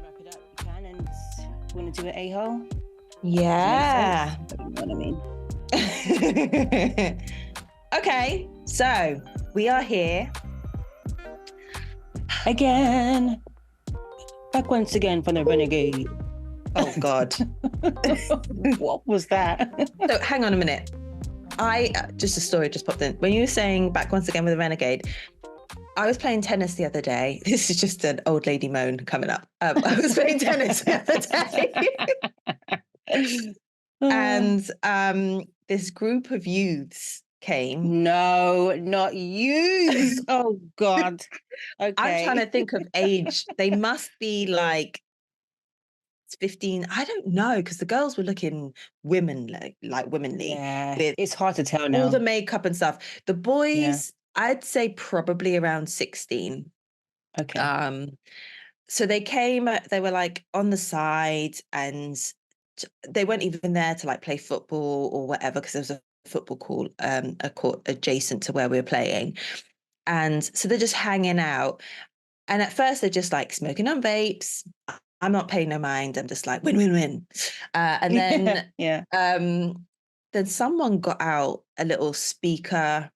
Wrap it up, you can, and you want to do an a-hole? Yeah. You know what I mean? Okay, so we are here Again. Back once again from the Renegade. Oh God. What was that? So hang on a minute. Just a story just popped in. When you were saying back once again with the Renegade, I was playing tennis the other day. This is just an old lady moan coming up. I was playing tennis the other day. And this group of youths came. No, not youths. Oh God. Okay. I'm trying to think of age. They must be like 15. I don't know, because the girls were looking womanly. Yeah, with it's hard to tell now. all the makeup and stuff. The boys, I'd say probably around 16. Okay. So they came, they were like on the side, and they weren't even there to like play football or whatever, because there was a football court, a court adjacent to where we were playing. And so they're just hanging out. And at first they're just like smoking on vapes. I'm not paying no mind. I'm just like, win, win, win. And then, then someone got out a little speaker,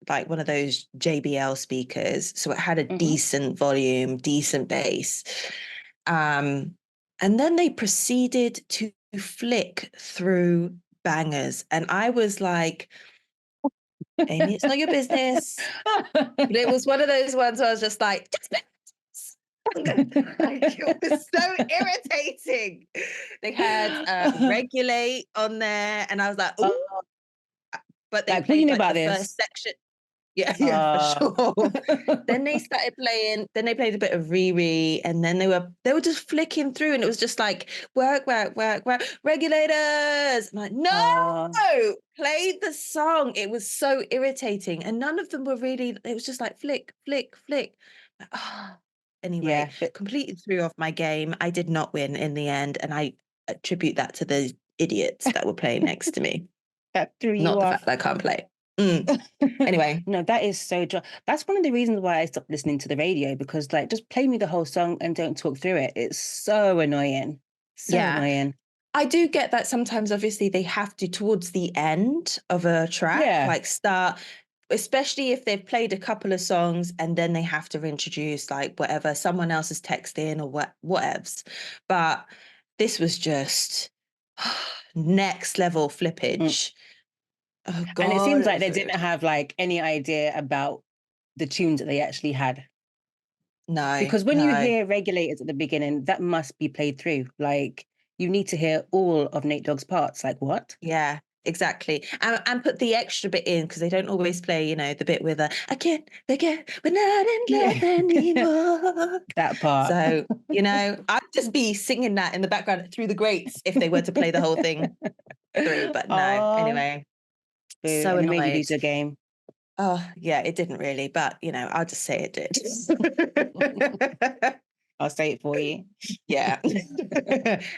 like one of those JBL speakers. So it had a decent volume, decent bass. And then they proceeded to flick through bangers. And I was like, Amy, it's not your business. But it was one of those ones where I was just like, it was so irritating. They had Regulate on there, and I was like, oh. But they played like the first section. Yeah, for sure. Then they started playing, then they played a bit of Riri, and then they were just flicking through, and it was just like, work, regulators. I'm like, no, play the song. It was so irritating. And none of them were really, it was just like flick, flick, flick. Anyway, completely threw off my game. I did not win in the end, and I attribute that to the idiots that were playing next to me. That threw you off. Not the fact that I can't play. Anyway, no, that is so dry. That's one of the reasons why I stopped listening to the radio, because like, just play me the whole song and don't talk through it. It's so annoying. Annoying. I do get that sometimes. Obviously, they have to towards the end of a track, like start, especially if they've played a couple of songs and then they have to reintroduce like whatever someone else is texting or whatevs. But this was just next level flippage. Oh, God. And it seems like they didn't have like any idea about the tunes that they actually had. No. Because when you hear Regulators at the beginning, that must be played through. Like, you need to hear all of Nate Dogg's parts. Like, what? Yeah, exactly. And put the extra bit in, because they don't always play, you know, the bit with I can't forget, we're not in love anymore. That part. So, you know, I'd just be singing that in the background through the grates if they were to play the whole thing through. But no, anyway. So annoyed. It made you lose your game. Oh, yeah, it didn't really, but, you know, I'll just say it did. I'll say it for you. Yeah.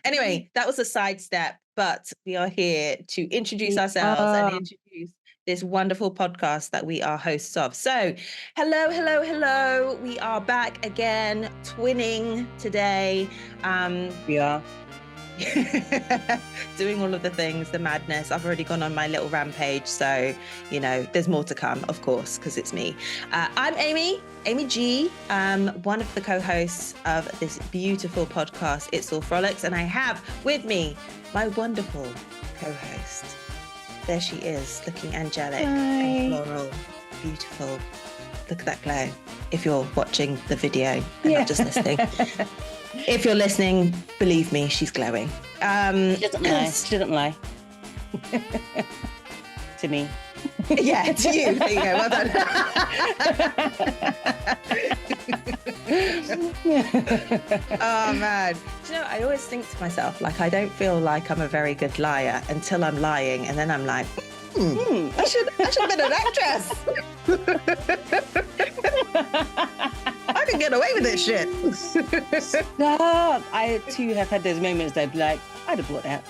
Anyway, that was a sidestep, but we are here to introduce ourselves and introduce this wonderful podcast that we are hosts of. So, hello. We are back again, twinning today. We are. Doing all of the things, the madness. I've already gone on my little rampage, so you know there's more to come, of course, because it's me. I'm Amy G, one of the co-hosts of this beautiful podcast, It's All Frolics, and I have with me my wonderful co-host. There she is, looking angelic and floral, beautiful. Look at that glow. If you're watching the video and not just listening. If you're listening, believe me, she's glowing. She doesn't lie. To me. Yeah, to you. There you go. Well done. Oh, man. Do you know, I always think to myself, like, I don't feel like I'm a very good liar until I'm lying. And then I'm like, I should have been an actress. I can get away with this shit. Stop. I too have had those moments that I'd be like, I I'd have bought that.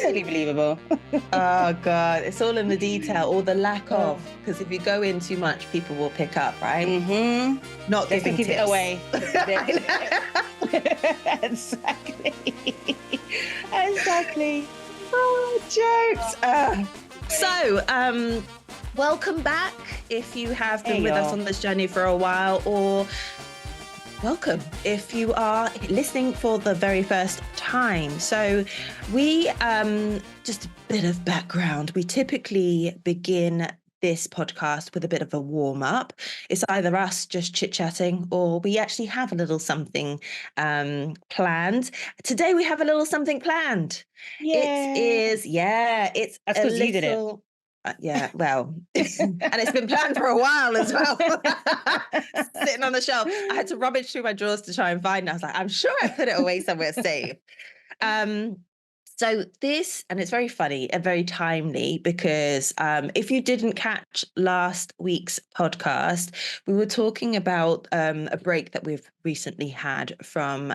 Totally believable. Oh God, it's all in the detail or the lack of. Because if you go in too much, people will pick up, right? Mm-hmm. Not Just giving give tips. it away. Exactly. Exactly. Oh, jokes. So, welcome back if you have been with us on this journey for a while, or welcome if you are listening for the very first time. So we, just a bit of background, we typically begin this podcast with a bit of a warm-up. It's either us just chit-chatting or we actually have a little something planned. Today we have a little something planned. It's that's because you did it. Yeah, well, and it's been planned for a while as well. Sitting on the shelf. I had to rummage through my drawers to try and find it. I was like, I'm sure I put it away somewhere safe. So this, and it's very funny and very timely because if you didn't catch last week's podcast, we were talking about a break that we've recently had from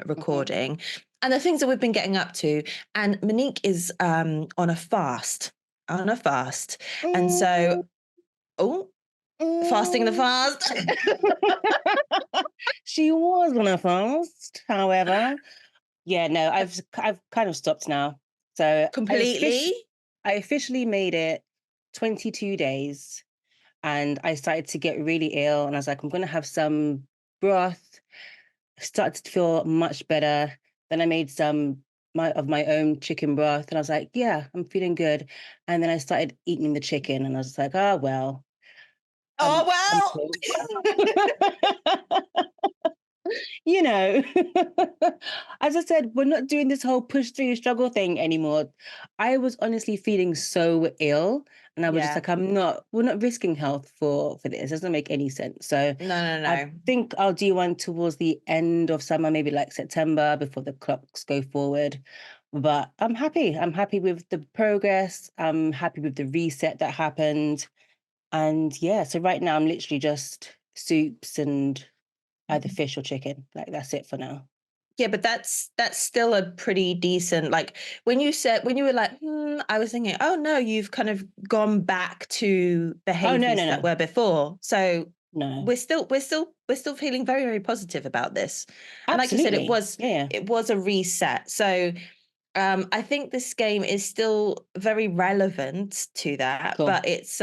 recording and the things that we've been getting up to. And Monique is on a fast. And so, fasting the fast. She was on a fast, however. Yeah, no, I've kind of stopped now. So Completely? I officially made it 22 days and I started to get really ill and I was like, I'm going to have some broth. I started to feel much better. Then I made some of my own chicken broth and I was like, yeah, I'm feeling good. And then I started eating the chicken and I was like, oh, well. You know, as I said, we're not doing this whole push through struggle thing anymore. I was honestly feeling so ill and I was just like, we're not risking health for this. It doesn't make any sense. So No. I think I'll do one towards the end of summer, maybe like September before the clocks go forward. But I'm happy. I'm happy with the progress. I'm happy with the reset that happened. And yeah, so right now I'm literally just soups and either fish or chicken. Like that's it for now. Yeah, but that's still a pretty decent, like when you were like, I was thinking, oh no, you've kind of gone back to behaviors that were before. So no, we're still feeling very, very positive about this. Absolutely. And like you said, Yeah. it was a reset. So I think this game is still very relevant to that, Cool. but it's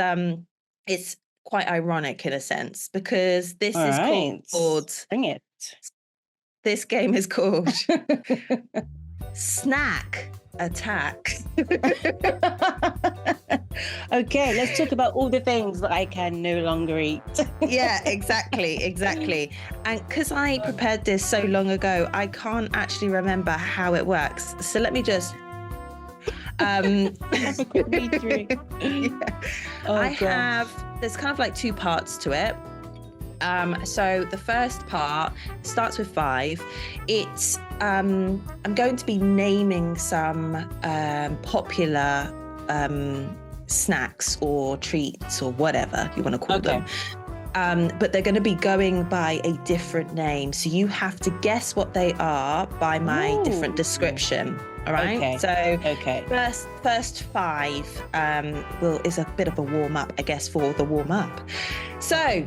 quite ironic in a sense because this All is right. called Bring it. This game is called Snack Attack. Okay, let's talk about all the things that I can no longer eat. Yeah, exactly. And because I prepared this so long ago, I can't actually remember how it works. So let me just Me too. Yeah. There's kind of like two parts to it. So the first part starts with 5. It's I'm going to be naming some popular snacks or treats or whatever you want to call them. But they're going to be going by a different name. So you have to guess what they are by my different description. All right. First 5 is a bit of a warm up, I guess, for the warm up. So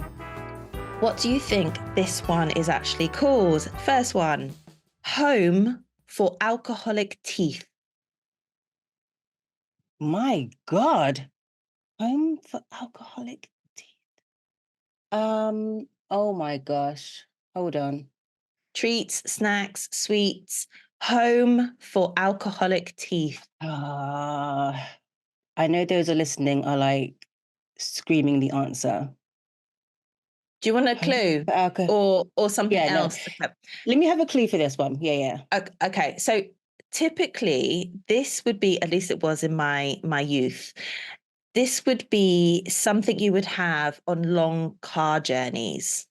what do you think this one is actually called? First one, Home for Alcoholic Teeth. My God. Home for alcoholic teeth. Oh my gosh. Hold on. Treats, snacks, sweets. Home for Alcoholic Teeth. I know those are listening are like screaming the answer. Do you want a clue or something else? No. Let me have a clue for this one. Yeah. Okay. So typically this would be, at least it was in my youth, this would be something you would have on long car journeys.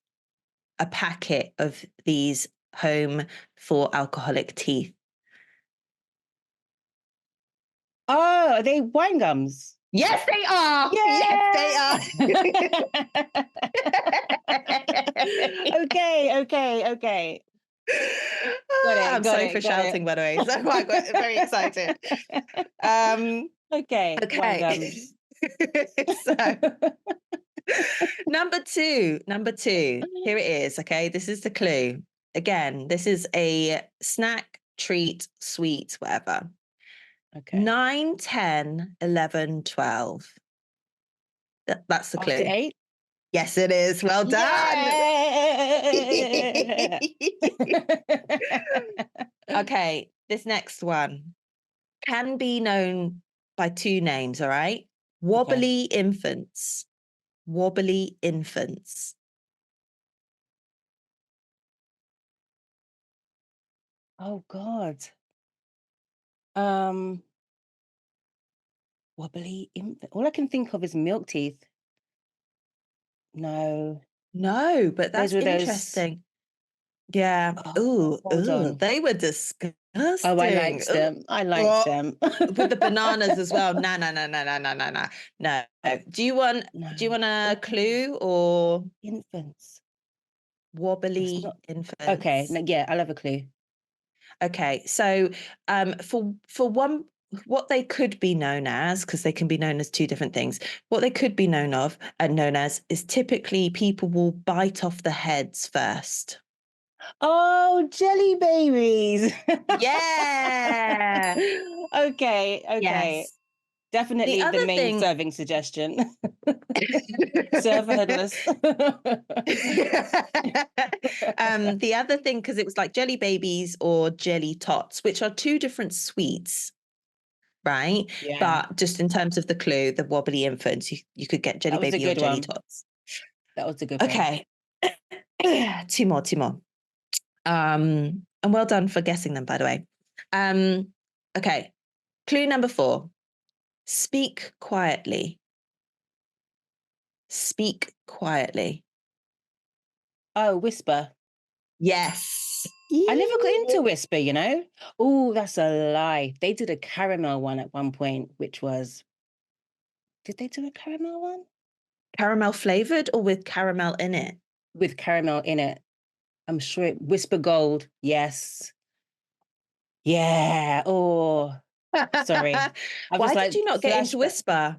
A packet of these Home for Alcoholic Teeth. Oh, are they wine gums? Yes, they are. Yeah! Yes, they are. Okay. I'm sorry for got shouting, by the way. So I got very excited. Okay, one Okay. gums. So number two, here it is. Okay, this is the clue. Again, this is a snack, treat, sweet, whatever. Okay. 9, 10, 11, 12. That's the clue. After 8? Yes, it is. Well done. Yeah. Okay, this next one can be known by two names, all right? Wobbly infants. Wobbly infants. Oh God. Wobbly infant. All I can think of is milk teeth. No. No, but Those that's were those. interesting. Yeah. Oh, hold on. They were disgusting. Oh, I liked them. I liked them. With the bananas as well. No, no, no, no, no, no, no, no. No. Do you want a clue or infants? wobbly Not... infants? Okay. No, yeah, I'll have a clue. Okay. So for one, what they could be known as, because they can be known as two different things, what they could be known as is typically people will bite off the heads first. Oh, jelly babies. Yeah. Okay. Yes. Definitely the main serving suggestion. Serve headless. The other thing, because it was like jelly babies or jelly tots, which are two different sweets, right? Yeah. But just in terms of the clue, the wobbly infants, you could get jelly baby or jelly tots. That was a good one. Okay. Two more. And well done for guessing them, by the way. Okay. Clue number 4. Speak quietly. Speak quietly. Oh, whisper. Yes. I never got into whisper, you know? Oh, that's a lie. They did a caramel one at one point, which was... Did they do a caramel one? Caramel flavored or with caramel in it? With caramel in it. I'm sure it... Whisper Gold. Yes. Yeah. Oh, sorry. Why did you not get into whisper?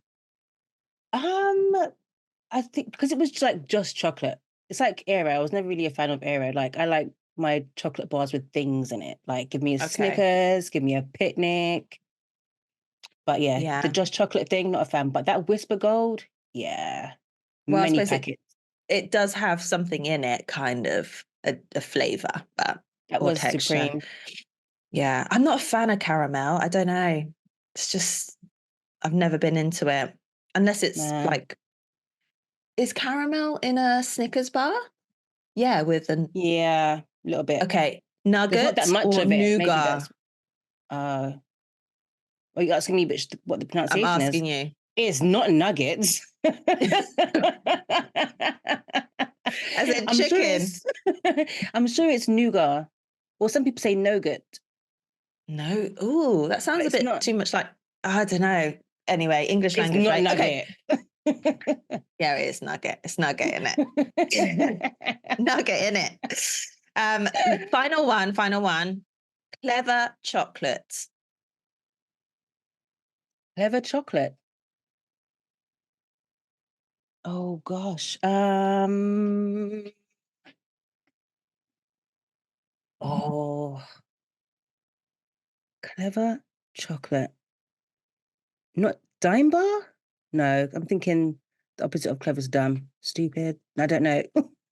I think because it was like just chocolate. It's like Aero. I was never really a fan of Aero. Like I like my chocolate bars with things in it. Like give me a Snickers, give me a picnic. But yeah, the just chocolate thing, not a fan. But that Whisper Gold, yeah. Well, many packets. It does have something in it, kind of a flavor, but that was texture. Supreme. Yeah, I'm not a fan of caramel. I don't know. It's just I've never been into it unless it's like. Is caramel in a Snickers bar? Yeah, with a little bit. Okay, nuggets not that much or of it. Nougat. Are you asking me what the pronunciation is? I'm asking you. It's not nuggets. As in chicken. I'm sure it's nougat. Or some people say nougat. No. Ooh, that sounds a bit too much like, I don't know. Anyway, English language. It's not nugget. Okay. Yeah, it is nugget. It's nugget in it. Nugget in it. Final one. Clever chocolate. Clever chocolate. Oh gosh. Clever chocolate. Not Dime Bar? No, I'm thinking the opposite of clever's dumb. Stupid. I don't know.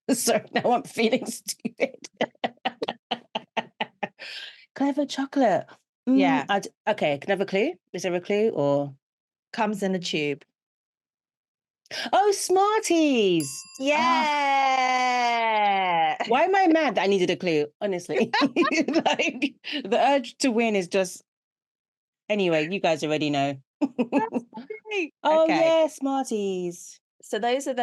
Sorry, now I'm feeling stupid. Clever chocolate. Yeah. Okay, can I have a clue? Is there a clue or? Comes in a tube. Oh, Smarties. Yeah. Why am I mad that I needed a clue? Honestly. Like the urge to win is just... Anyway, you guys already know. Oh, yeah, Smarties. So those are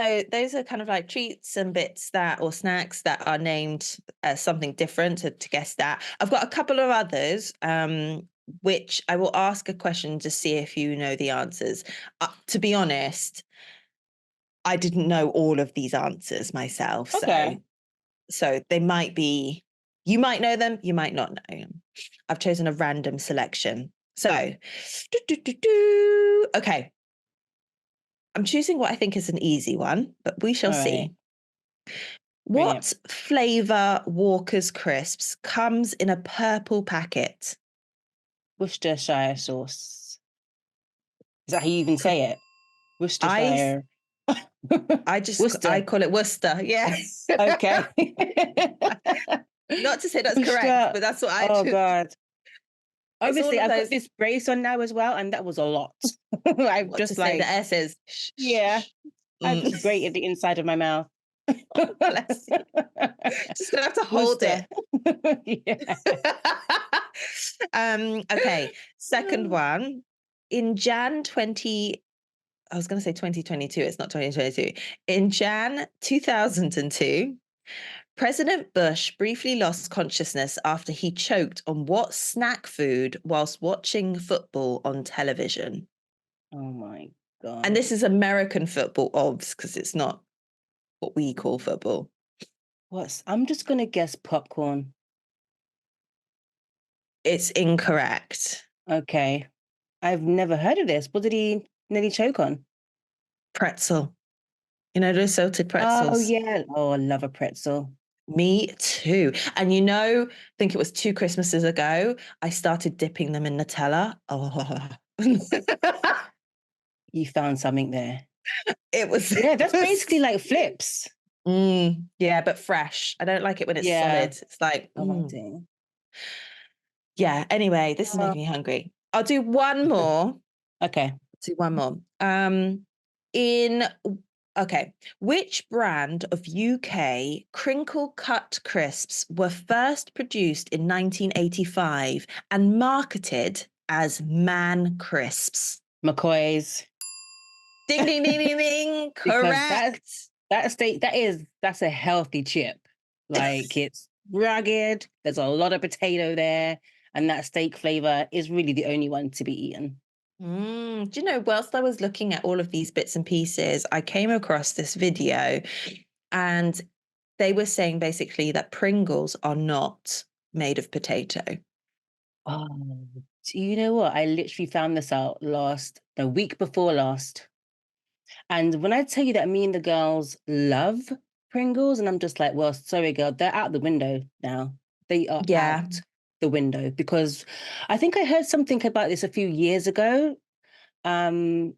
kind of like treats and bits or snacks that are named as something different to guess that. I've got a couple of others, which I will ask a question to see if you know the answers. To be honest, I didn't know all of these answers myself. Okay. So they might be You might know them, you might not know them. I've chosen a random selection. So, okay. I'm choosing what I think is an easy one, but we shall All right. see. Bring it. What flavour Walker's Crisps comes in a purple packet? Worcestershire sauce. Is that how you even say it? I Worcestershire. I Worcester. call it Worcester. Yes. Okay. Not to say that's correct, Worcester. but that's what I Oh choose. God. It's all Obviously, of I've got those. this brace on now as well, and that was a lot. I've What to just say? The like, S's. yeah, I just Mm. grated the inside of my mouth. Bless you. Just gonna have to hold it. Worcester. Yeah. Okay. Second one. In Jan 20, I was going to say 2022. It's not 2022. In Jan 2002, President Bush briefly lost consciousness after he choked on what snack food whilst watching football on television? Oh my And God. this is American football, obvs, because it's not what we call football. I'm just gonna guess popcorn. It's incorrect. Okay. I've never heard of this. What did he nearly choke on? Pretzel. You know, those salted Oh pretzels. yeah. Oh, I love a pretzel. Me too. And I think it was 2 Christmases ago, I started dipping them in Nutella. Oh, You found something there. it was, Yeah, it that's was, basically like flips. yeah, but fresh. I don't like it when it's Yeah. solid. It's like, Oh, I do. yeah. Anyway, this is Oh, making me hungry. I'll do one more. okay. Do one more. In okay, which brand of UK crinkle cut crisps were first produced in 1985 and marketed as Man Crisps? McCoy's. Ding ding ding ding ding. Because Correct. that's a healthy chip. Like it's rugged, there's a lot of potato there, and that steak flavor is really the only one to be eaten. Do you know, whilst I was looking at all of these bits and pieces, I came across this video and they were saying basically that Pringles are not made of potato. Oh, do you know what? I literally found this out the week before last. And when I tell you that me and the girls love Pringles, and I'm just like, well, sorry, girl, they're out the window now. They are Yeah. out the window because I think I heard something about this a few years ago. Um,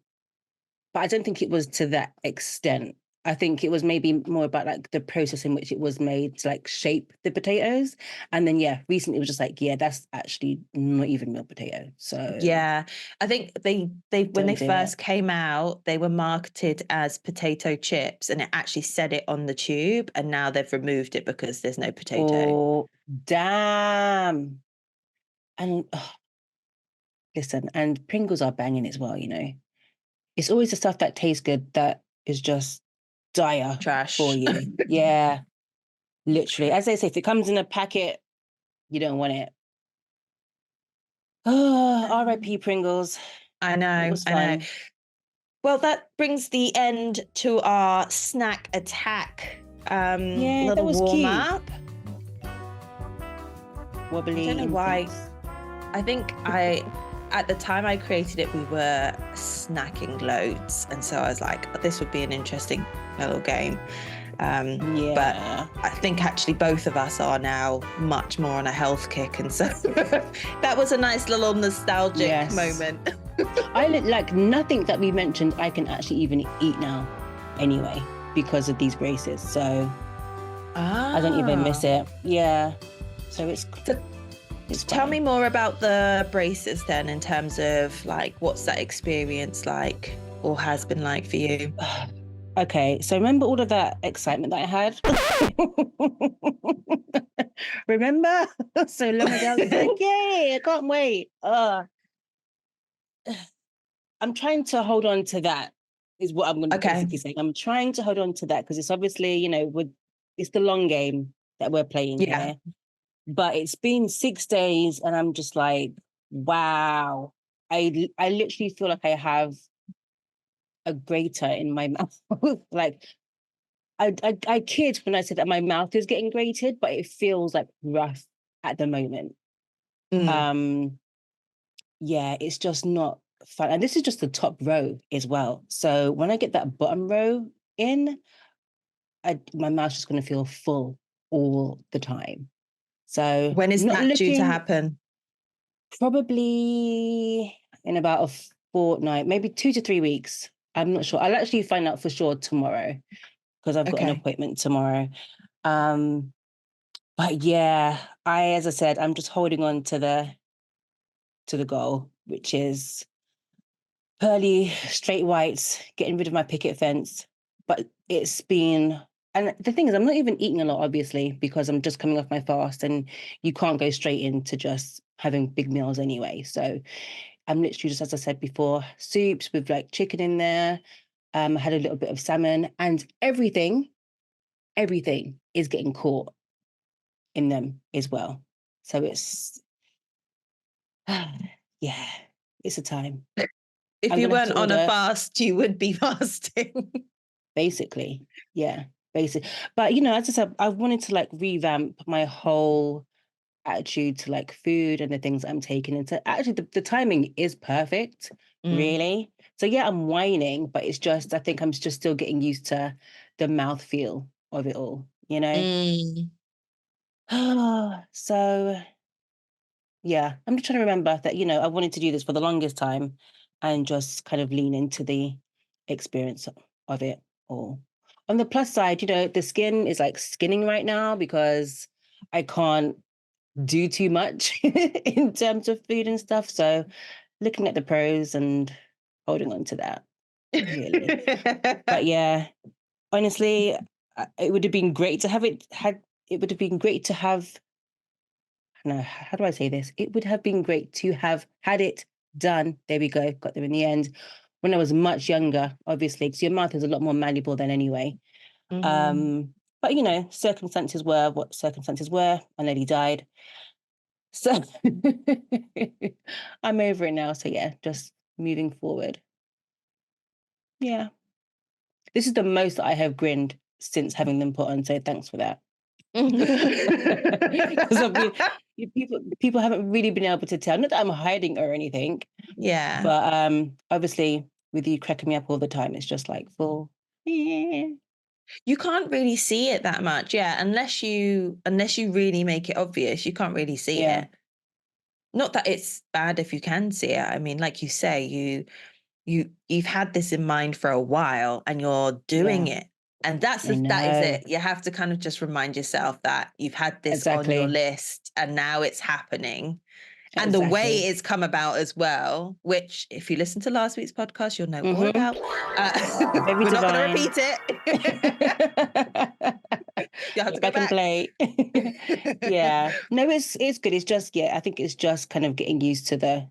but I don't think it was to that extent. I think it was maybe more about like the process in which it was made to like shape the potatoes. And then yeah, recently it was just like, yeah, that's actually not even real potato. So Yeah. I think they when they don't do it. first came out, they were marketed as potato chips and it actually said it on the tube and now they've removed it because there's no potato. Oh, damn. And listen, and Pringles are banging as well, you know. It's always the stuff that tastes good that is just dire for Trash. you. Yeah, literally. As they say, if it comes in a packet, you don't want it. Oh, R.I.P. Pringles. I It know, was I know. fun. Well, that brings the end to our snack attack Yeah, that little was warm cute. up. Wobbly. I don't know why. I think at the time I created it, we were snacking loads. And so I was like, this would be an interesting little game. Yeah. But I think actually both of us are now much more on a health kick. And so that was a nice little nostalgic moment. I like nothing that we mentioned I can actually even eat now anyway because of these braces. So I don't even miss it. Yeah. So it's Tell fine. me more about the braces then in terms of like what's that experience like or has been like for you? Okay, so remember all of that excitement that I had? Remember? So long ago, I was like, yay, I can't wait. I'm trying to hold on to that, is what I'm going to basically say. I'm trying to hold on to that because it's obviously, it's the long game that we're playing here. But it's been 6 days and I'm just like, wow. I literally feel like I have a grater in my mouth. Like I kid when I said that my mouth is getting grated, but it feels like rough at the moment. Mm. Um, yeah, it's just not fun. And this is just the top row as well. So when I get that bottom row in, my mouth's just going to feel full all the time. So When is not that due to looking, happen? probably in about a fortnight, maybe 2 to 3 weeks. I'm not sure. I'll actually find out for sure tomorrow because I've got an Okay. appointment tomorrow. Um, but yeah, as I said, I'm just holding on to the goal, which is pearly, straight whites, getting rid of my picket fence. But it's been, and the thing is, I'm not even eating a lot, obviously, because I'm just coming off my fast, and you can't go straight into just having big meals anyway. So I'm literally just, as I said before, soups with like chicken in there. I had a little bit of salmon, and everything is getting caught in them as well. So it's, yeah, it's a time. If I'm you gonna have to weren't on a order, fast, you would be fasting. basically. Yeah, basic. But as I said, I wanted to like revamp my whole attitude to like food and the things I'm taking into. Actually, the timing is perfect, Mm. really. So yeah, I'm whining, but it's just I think I'm just still getting used to the mouth feel of it all, you know? Mm. So yeah, I'm just trying to remember that, I wanted to do this for the longest time and just kind of lean into the experience of it all. On the plus side, the skin is like skinning right now because I can't do too much in terms of food and stuff. So looking at the pros and holding on to that, really. But yeah, honestly, it would have been great to have it would have been great to have no, how do I say this? It would have been great to have had it done. There we go, got there in the end. When I was much younger, obviously, because your mouth is a lot more malleable than anyway. Mhm. But circumstances were what circumstances were. My lady died. So I'm over it now. So yeah, just moving forward. Yeah. This is the most I have grinned since having them put on. So thanks for that. Because I've been people haven't really been able to tell. Not that I'm hiding or anything, Yeah. but obviously with you cracking me up all the time, it's just like full. Yeah. You can't really see it that much, yeah, unless you really make it obvious, you can't really see Yeah, it. Not that it's bad if you can see it. I mean, like you say, you've had this in mind for a while and you're doing yeah, it. And I that is know it. You have to kind of just remind yourself that you've had this on your exactly, list and now it's happening. And the way exactly. it's come about as well, which if you listen to last week's podcast, you'll know all Mm-hmm. about. Very We're not going to divine. repeat it. You'll have Go to go back and back. play. Yeah. No, it's good. It's just I think it's just kind of getting used to the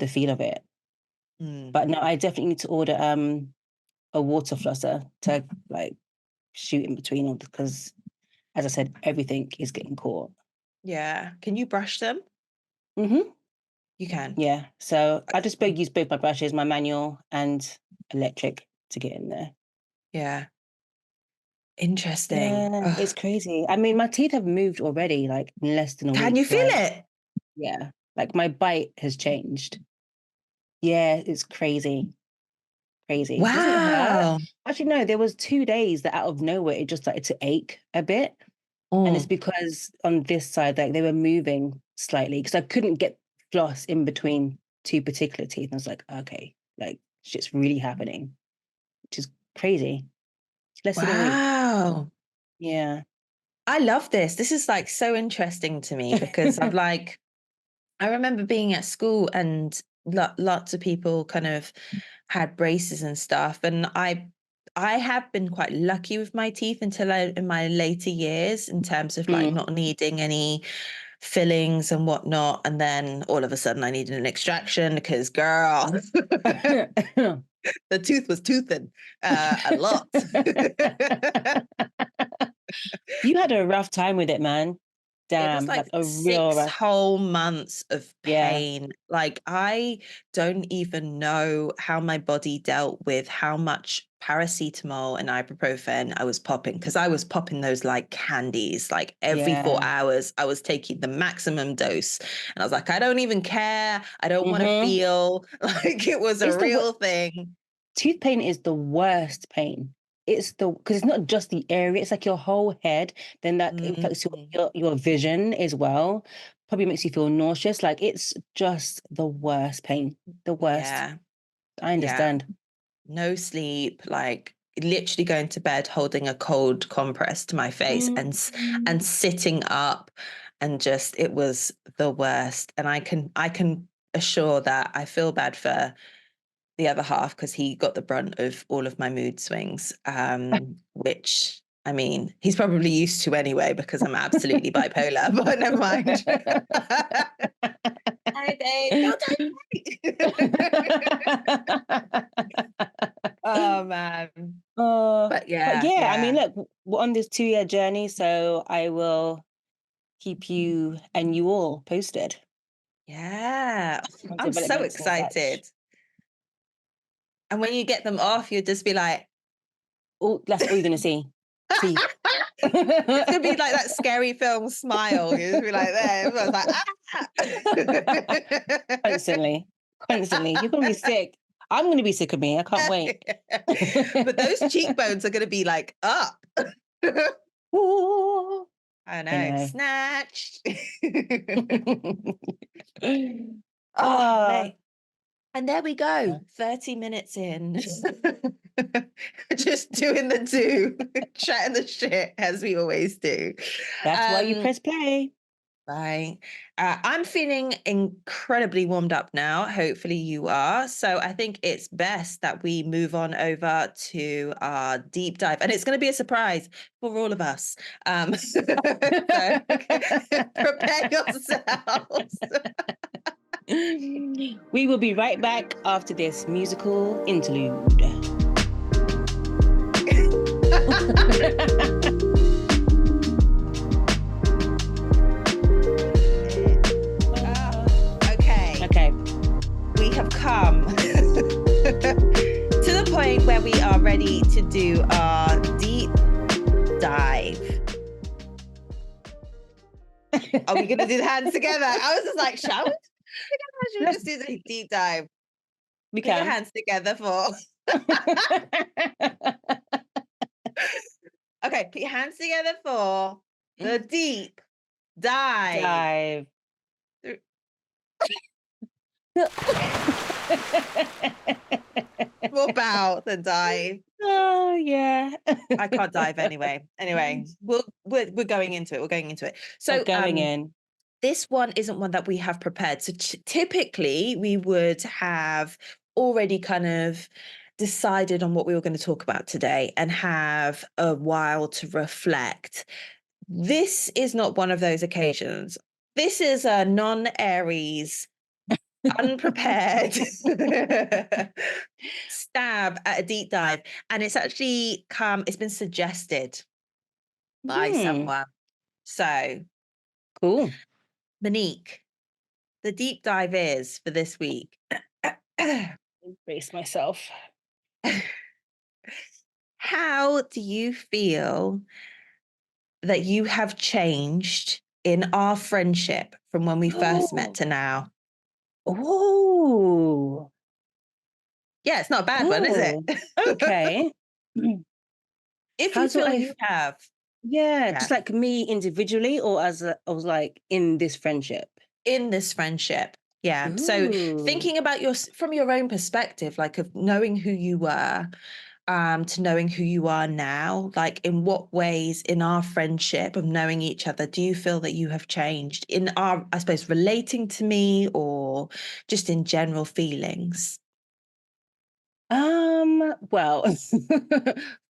feel of it. Mm, But no, I definitely need to order a water flosser to like shoot in between all because as I said, everything is getting caught. yeah. Can you brush them? Hmm. You can. Yeah. So I just use both my brushes, my manual and electric to get in there. Yeah. Interesting. Yeah, it's Ugh. crazy. I mean, my teeth have moved already, like in less than a Can you week. feel Like, it? yeah, like my bite has changed. Yeah, it's crazy. Crazy. Does it hurt? Wow. Actually, no, there was 2 days that out of nowhere it just started to ache a bit. And it's Mm. because on this side, like they were moving slightly because I couldn't get floss in between two particular teeth. And I was like, okay, like shit's really happening, which is crazy. Less than a week. Wow. Yeah. I love this. This is like so interesting to me because I remember being at school and lots of people kind of had braces and stuff. And I have been quite lucky with my teeth until in my later years in terms of like Mm. not needing any fillings and whatnot. And then all of a sudden I needed an extraction because girl, the tooth was toothing a lot. You had a rough time with it, man. It was Damn, like like a real 6 rush. whole months of Yeah, pain. Like, I don't even know how my body dealt with how much paracetamol and ibuprofen I was popping, because I was popping those like candies. Like every 4 yeah. hours, I was taking the maximum dose. And I was like, I don't even care. I don't want to Mm-hmm. feel like it was a It's the real thing. tooth pain is the worst pain. It's the because it's not just the area; it's like your whole head. Then that affects Mhm. your vision as well. Probably makes you feel nauseous. Like it's just the worst pain. The worst. Yeah. I Yeah. understand. No sleep, like literally going to bed holding a cold compress to my face and Mm. sitting up, and just it was the worst. And I can assure that I feel bad for the other half, because he got the brunt of all of my mood swings, which I mean he's probably used to anyway, because I'm absolutely bipolar. But never mind. Hi babe, don't touch Oh man. Uh, But but yeah, yeah, I mean, yeah. look, we're on this 2-year journey, so I will keep you and you all posted Yeah. on I'm so developments and such. excited. And when you get them off, you'll just be like, Oh, that's all you're gonna see. Teeth. it's gonna be like that scary film Smile. You'll just be like there. Everyone's like, Constantly. Constantly. You're gonna be sick. I'm gonna be sick of me. I can't wait. But those cheekbones are gonna be like up. Ooh, I I know. know. Snatched. Oh, Ah, mate. And there we go, 30 minutes in. Just doing the do, chatting the shit as we always do. that's why you Um, press play. right. I'm feeling incredibly warmed up now. Hopefully you are. So I think it's best that we move on over to our deep dive. And it's going to be a surprise for all of us. So prepare yourselves. We will be right back after this musical interlude. Okay. Okay. We have come to the point where we are ready to do our deep dive. Are we going to do the hands together? I was just like, shall we? Should we just do the deep dive? We Put your can. hands together for. Okay, put your hands together for the deep dive. Dive. More bow than dive. Oh yeah. I can't dive anyway. Anyway, we're going into it. We're going into it. We're So going in. this one isn't one that we have prepared. So typically we would have already kind of decided on what we were going to talk about today and have a while to reflect. This is not one of those occasions. This is a non-Aries, unprepared stab at a deep dive. And it's actually it's been suggested by Hmm. someone. So, Cool. Monique, the deep dive is for this week. Brace myself. How do you feel that you have changed in our friendship from when we first met to now? Oh. Yeah, it's not a bad one, is it? Oh. Okay. If How you do feel I you have. yeah, Yeah. just like me individually or as I was like in this friendship? In this friendship. Yeah. So Ooh. thinking about from your own perspective, like of knowing who you were, to knowing who you are now, like in what ways in our friendship of knowing each other do you feel that you have changed in our, I suppose, relating to me or just in general feelings? Well,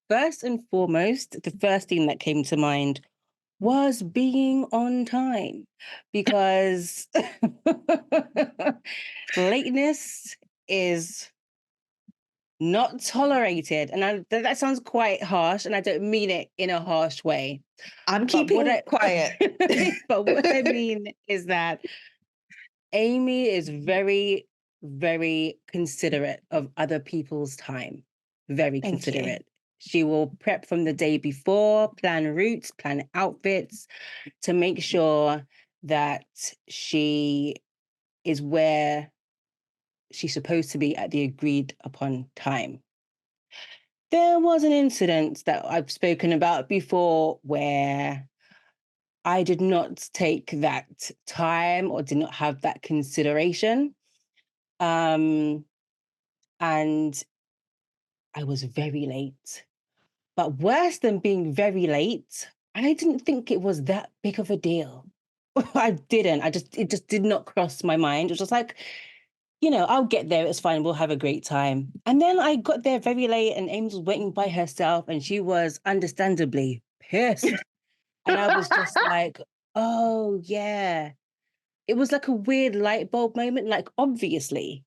first and foremost, the first thing that came to mind was being on time because lateness is not tolerated. And that sounds quite harsh, and I don't mean it in a harsh way. I'm But what keeping I quiet. but what I mean is that Amy is very, very considerate of other people's time. Very Thank you. considerate. She will prep from the day before, plan routes, plan outfits to make sure that she is where she's supposed to be at the agreed upon time. There was an incident that I've spoken about before where I did not take that time or did not have that consideration. Um, and I was very late. But worse than being very late, I didn't think it was that big of a deal. I didn't. It just did not cross my mind. It was just like, I'll get there. It's fine. We'll have a great time. And then I got there very late and Amy was waiting by herself and she was understandably pissed. And I was just like, oh, yeah. It was like a weird light bulb moment. Like, obviously,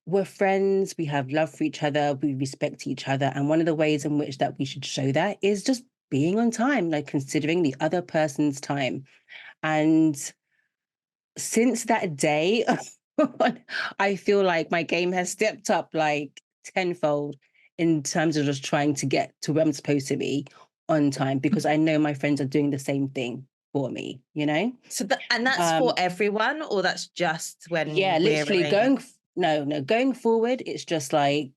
we're friends, we have love for each other, we respect each other. And one of the ways in which that we should show that is just being on time, like considering the other person's time. And since that day, I feel like my game has stepped up like tenfold in terms of just trying to get to where I'm supposed to be on time because I know my friends are doing the same thing for me, So that's for everyone, or that's just Yeah, when literally we're going forward, it's just like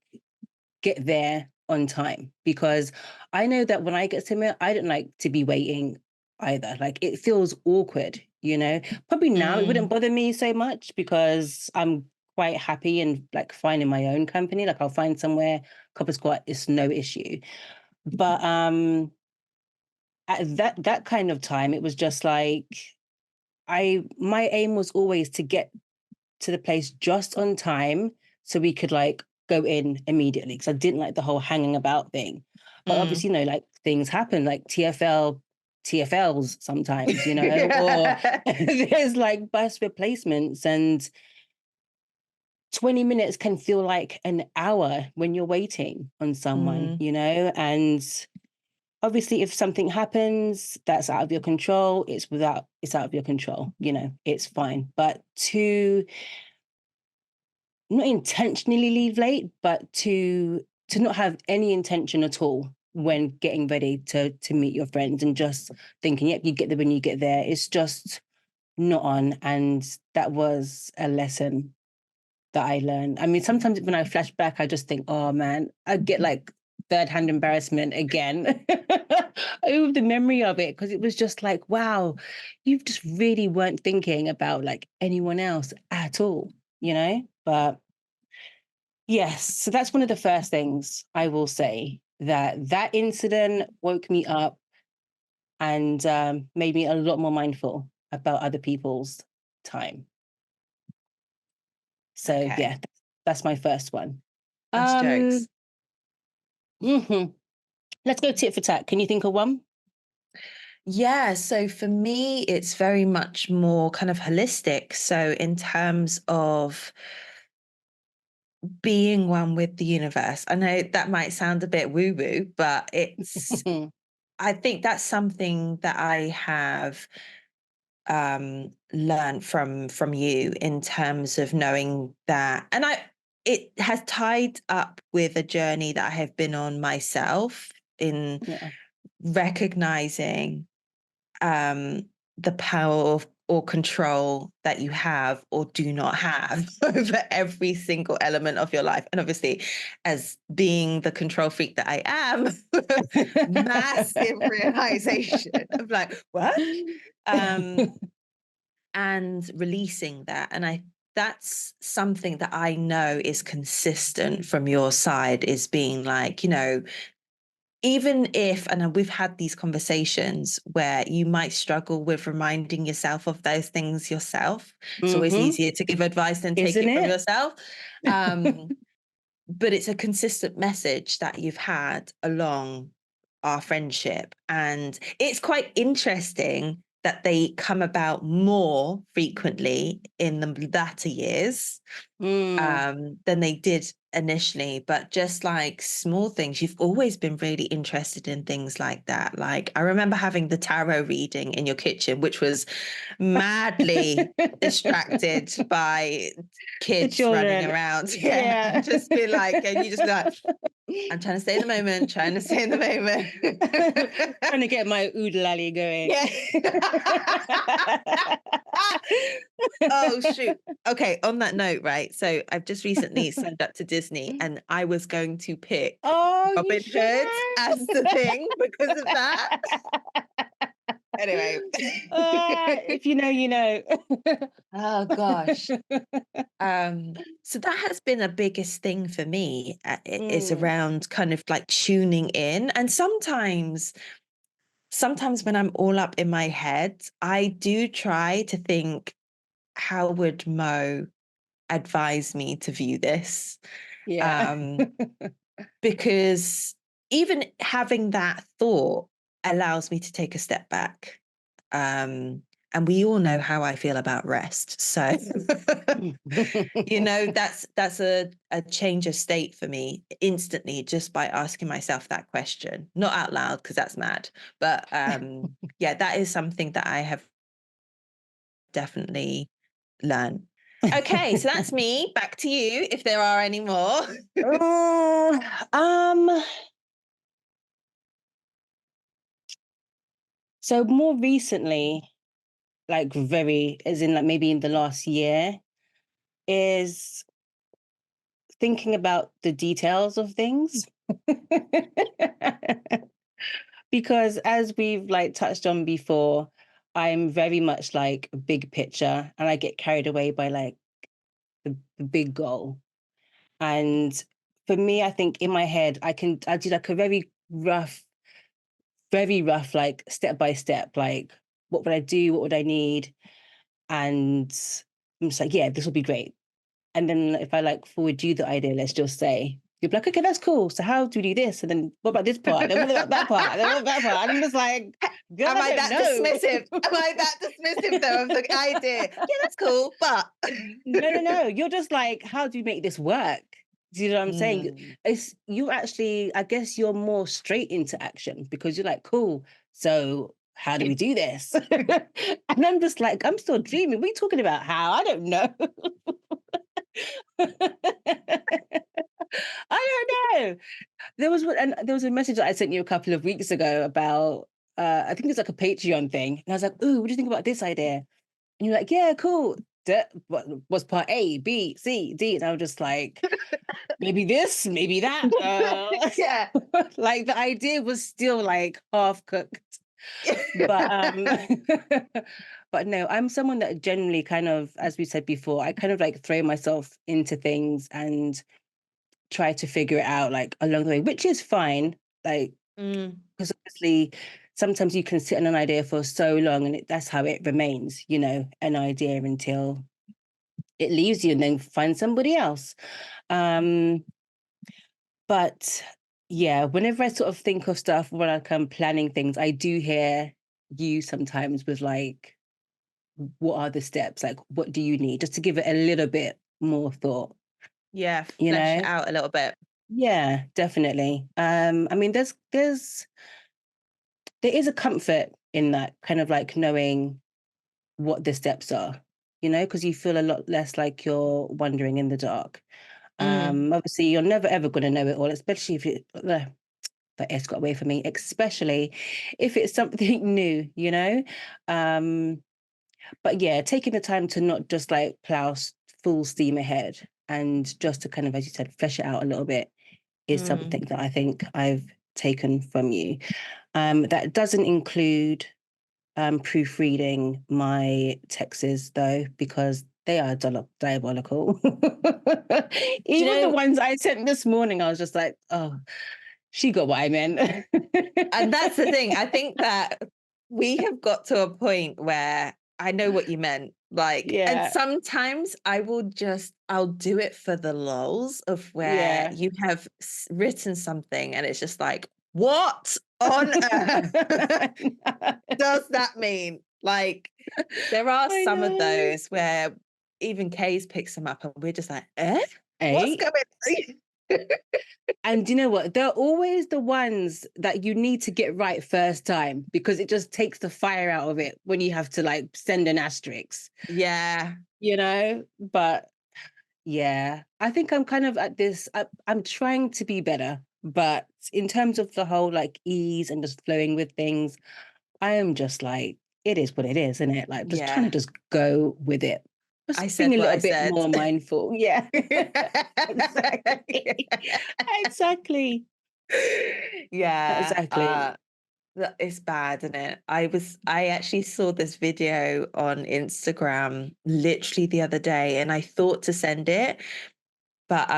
get there on time because I know that when I get somewhere, I don't like to be waiting either. Like it feels awkward, Probably now it wouldn't bother me so much because I'm quite happy and like fine in my own company. Like I'll find somewhere, copper squat, it's no issue. But at that kind of time, it was just like my aim was always to get to the place just on time so we could like go in immediately because I didn't like the whole hanging about thing. But obviously, like things happen, like TFLs sometimes, or there's like bus replacements and 20 minutes can feel like an hour when you're waiting on someone, and obviously if something happens that's out of your control, it's out of your control, it's fine. But to not intentionally leave late, but to not have any intention at all when getting ready to meet your friends and just thinking, yep, you get there when you get there. It's just not on. And that was a lesson that I learned. I mean, sometimes when I flash back, I just think, oh man, I get like third-hand embarrassment again over the memory of it because it was just like, wow, you just really weren't thinking about like anyone else at all, But yes, so that's one of the first things I will say that incident woke me up and made me a lot more mindful about other people's time. So Okay. yeah, that's my first one. That's jokes. Let's go tit for tat. Can you think of one? Yeah, so for me, it's very much more kind of holistic. So in terms of being one with the universe, I know that might sound a bit woo-woo, but I think that's something that I have learned from you in terms of knowing that, and it has tied up with a journey that I have been on myself in Yeah. recognizing the power or control that you have or do not have over every single element of your life. And obviously, as being the control freak that I am, massive realization of like, what? And releasing that. And that's something that I know is consistent from your side, is being like, even if, and we've had these conversations where you might struggle with reminding yourself of those things yourself. It's always easier to give advice than take it from yourself. But it's a consistent message that you've had along our friendship. And it's quite interesting that they come about more frequently in the latter years than they did initially. But just like small things, you've always been really interested in things like that. Like I remember having the tarot reading in your kitchen, which was madly distracted by The kids running children. around. Yeah. And just be like, and you just be like, I'm trying to stay in the moment, trying to stay in the moment. Trying to get my oodalali going. Yeah. Oh, shoot. Okay, on that note, right? So I've just recently signed up to Disney and I was going to pick Oh, you Robin should Hood have. as the thing because of that. Anyway. If you know, you know. Oh gosh. So that has been a biggest thing for me. Is Mm, around kind of like tuning in. And sometimes when I'm all up in my head, I do try to think, how would Mo advise me to view this? yeah. Um, because even having that thought allows me to take a step back. Um, and we all know how I feel about rest. So, that's a change of state for me instantly just by asking myself that question. Not out loud, because that's mad. But yeah, that is something that I have definitely learned. Okay, so that's me. Back to you if there are any more. Uh, um, so more recently, like very, as in like maybe in the last year, is thinking about the details of things. Because as we've like touched on before, I'm very much like big picture and I get carried away by like the big goal. And for me, I think in my head, I do like a very rough, like step by step, like what would I do? What would I need? And I'm just like, yeah, this will be great. And then if I like forward you the idea, let's just say, you'll be like, okay, that's cool. So how do we do this? And then what about this part? And what about that part? And what about that part? And I'm just like, girl, Am I I don't that know. dismissive? Am I that dismissive though of the idea? Yeah, that's cool, but No. You're just like, how do you make this work? Do you know what I'm saying? Mm. It's you actually, I guess you're more straight into action because you're like, cool. So how do we do this? And I'm just like, I'm still dreaming. What are you talking about? How? I don't know. I don't know. There was a message that I sent you a couple of weeks ago about I think it's like a Patreon thing. And I was like, ooh, what do you think about this idea? And you're like, yeah, cool. What was part A, B, C, D? And I was just like, maybe this, maybe that. Yeah. Like the idea was still like half cooked. But but no, I'm someone that generally kind of, as we said before, I kind of like throw myself into things and try to figure it out like along the way, which is fine. Like, Mm. because obviously sometimes you can sit on an idea for so long and that's how it remains, an idea until it leaves you and then find somebody else. Um, but yeah, whenever I sort of think of stuff when I come planning things, I do hear you sometimes with like, what are the steps? Like, what do you need? Just to give it a little bit more thought, Yeah, you flesh it know? out a little bit. Yeah, definitely. I mean, there is a comfort in that kind of like knowing what the steps are, because you feel a lot less like you're wandering in the dark. Mm. Obviously, you're never ever going to know it all, especially if the S got away from me, especially if it's something new. Um, but yeah, taking the time to not just like plow full steam ahead and just to kind of, as you said, flesh it out a little bit is Mm. something that I think I've taken from you. That doesn't include proofreading my texts though, because they are diabolical. Do you Even the know, ones I sent this morning, I was just like, oh, she got what I meant. and that's the thing. I think that we have got to a point where I know what you meant. Like, and Yeah, sometimes I'll do it for the lulls of where yeah. you have written something and it's just like, what on earth does that mean? Like, there are I some of know. those where even Kay's picks them up and we're just like, what's Eh? going on? And you know what? They're always the ones that you need to get right first time, because it just takes the fire out of it when you have to like send an asterisk, Yeah. But yeah, I think I'm kind of at this, I'm trying to be better, but in terms of the whole like ease and just flowing with things, I am just like, it is what it is, isn't it? Like just trying to Yeah. just go with it. Just I being said a what I little bit said. more mindful. Yeah. Exactly. Exactly. Yeah. Exactly. It's bad, isn't it? I actually saw this video on Instagram literally the other day and I thought to send it, but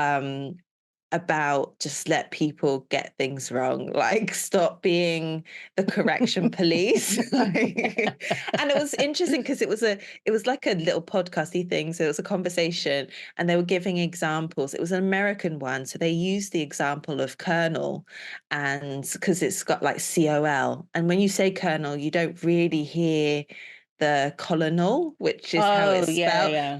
about just let people get things wrong, like stop being the correction police. And it was interesting because it was like a little podcasty thing. So it was a conversation and they were giving examples. It was an American one. So they used the example of Colonel, and because it's got like COL. And when you say Colonel, you don't really hear the colonel, which is how Oh, it's yeah, spelled. yeah.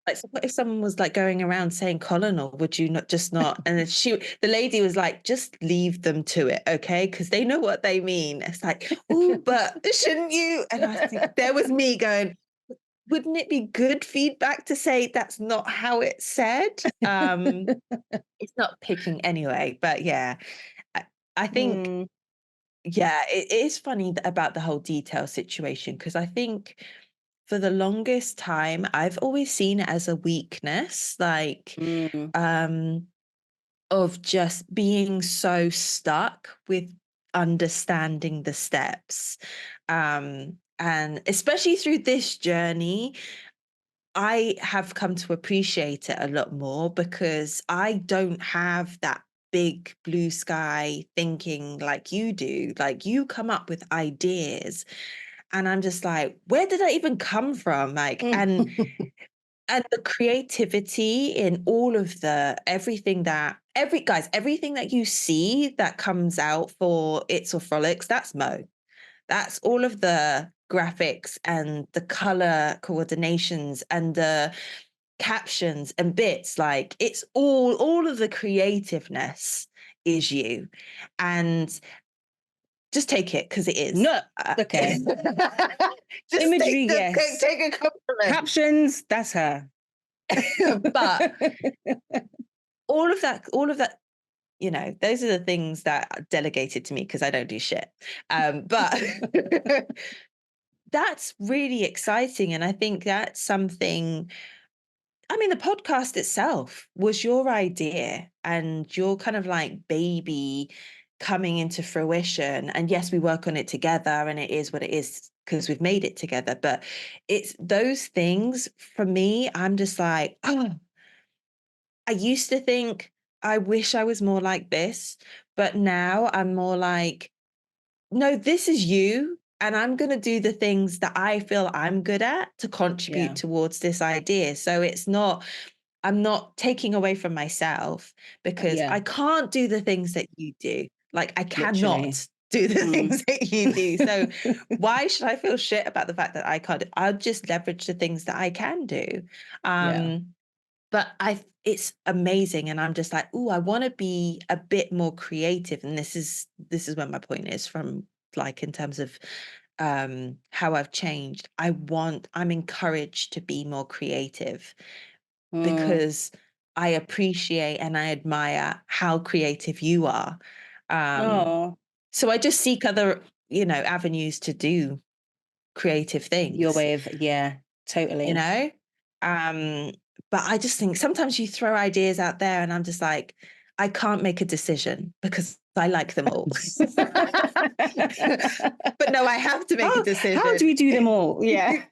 Like, so what if someone was like going around saying colonel? Would you not just not? And then the lady was like, just leave them to it, okay? Because they know what they mean. It's like, oh, but shouldn't you? And I think there was me going, wouldn't it be good feedback to say that's not how it's said? It's not picking anyway, but yeah, I, I think, Hmm. yeah, it is funny about the whole detail situation because I think for the longest time, I've always seen it as a weakness, like Mm. um, of just being so stuck with understanding the steps. And especially through this journey, I have come to appreciate it a lot more because I don't have that big blue sky thinking like you do. Like you come up with ideas and I'm just like, where did that even come from? Like, and the creativity in all of the everything that you see that comes out for It's All Frolics, that's Mo. That's all of the graphics and the color coordinations and the captions and bits. Like it's all of the creativeness is you. And just take it because it is. No, okay. Just Imagery, yes. take a compliment. Captions, that's her. But all of that, you know, those are the things that are delegated to me because I don't do shit. But that's really exciting. And I think that's something, I mean, the podcast itself was your idea and your kind of like baby coming into fruition. And yes, we work on it together and it is what it is because we've made it together. But it's those things for me, I'm just like, oh, I used to think, I wish I was more like this. But now I'm more like, no, this is you. And I'm going to do the things that I feel I'm good at to contribute Yeah, towards this idea. So it's not, I'm not taking away from myself because yeah, I can't do the things that you do. Like I literally. cannot do the Mm. things that you do. So why should I feel shit about the fact that I can't? I'll just leverage the things that I can do. Yeah. But it's amazing. And I'm just like, oh, I want to be a bit more creative. And this is where my point is from, like in terms of how I've changed. I'm encouraged to be more creative Mm. because I appreciate and I admire how creative you are. Um, Oh, so I just seek other, avenues to do creative your things, way of, yeah, you totally. know? Um, but I just think sometimes you throw ideas out there and I'm just like, I can't make a decision because I like them all. But no, I have to make a How do we decision. do them all? Yeah.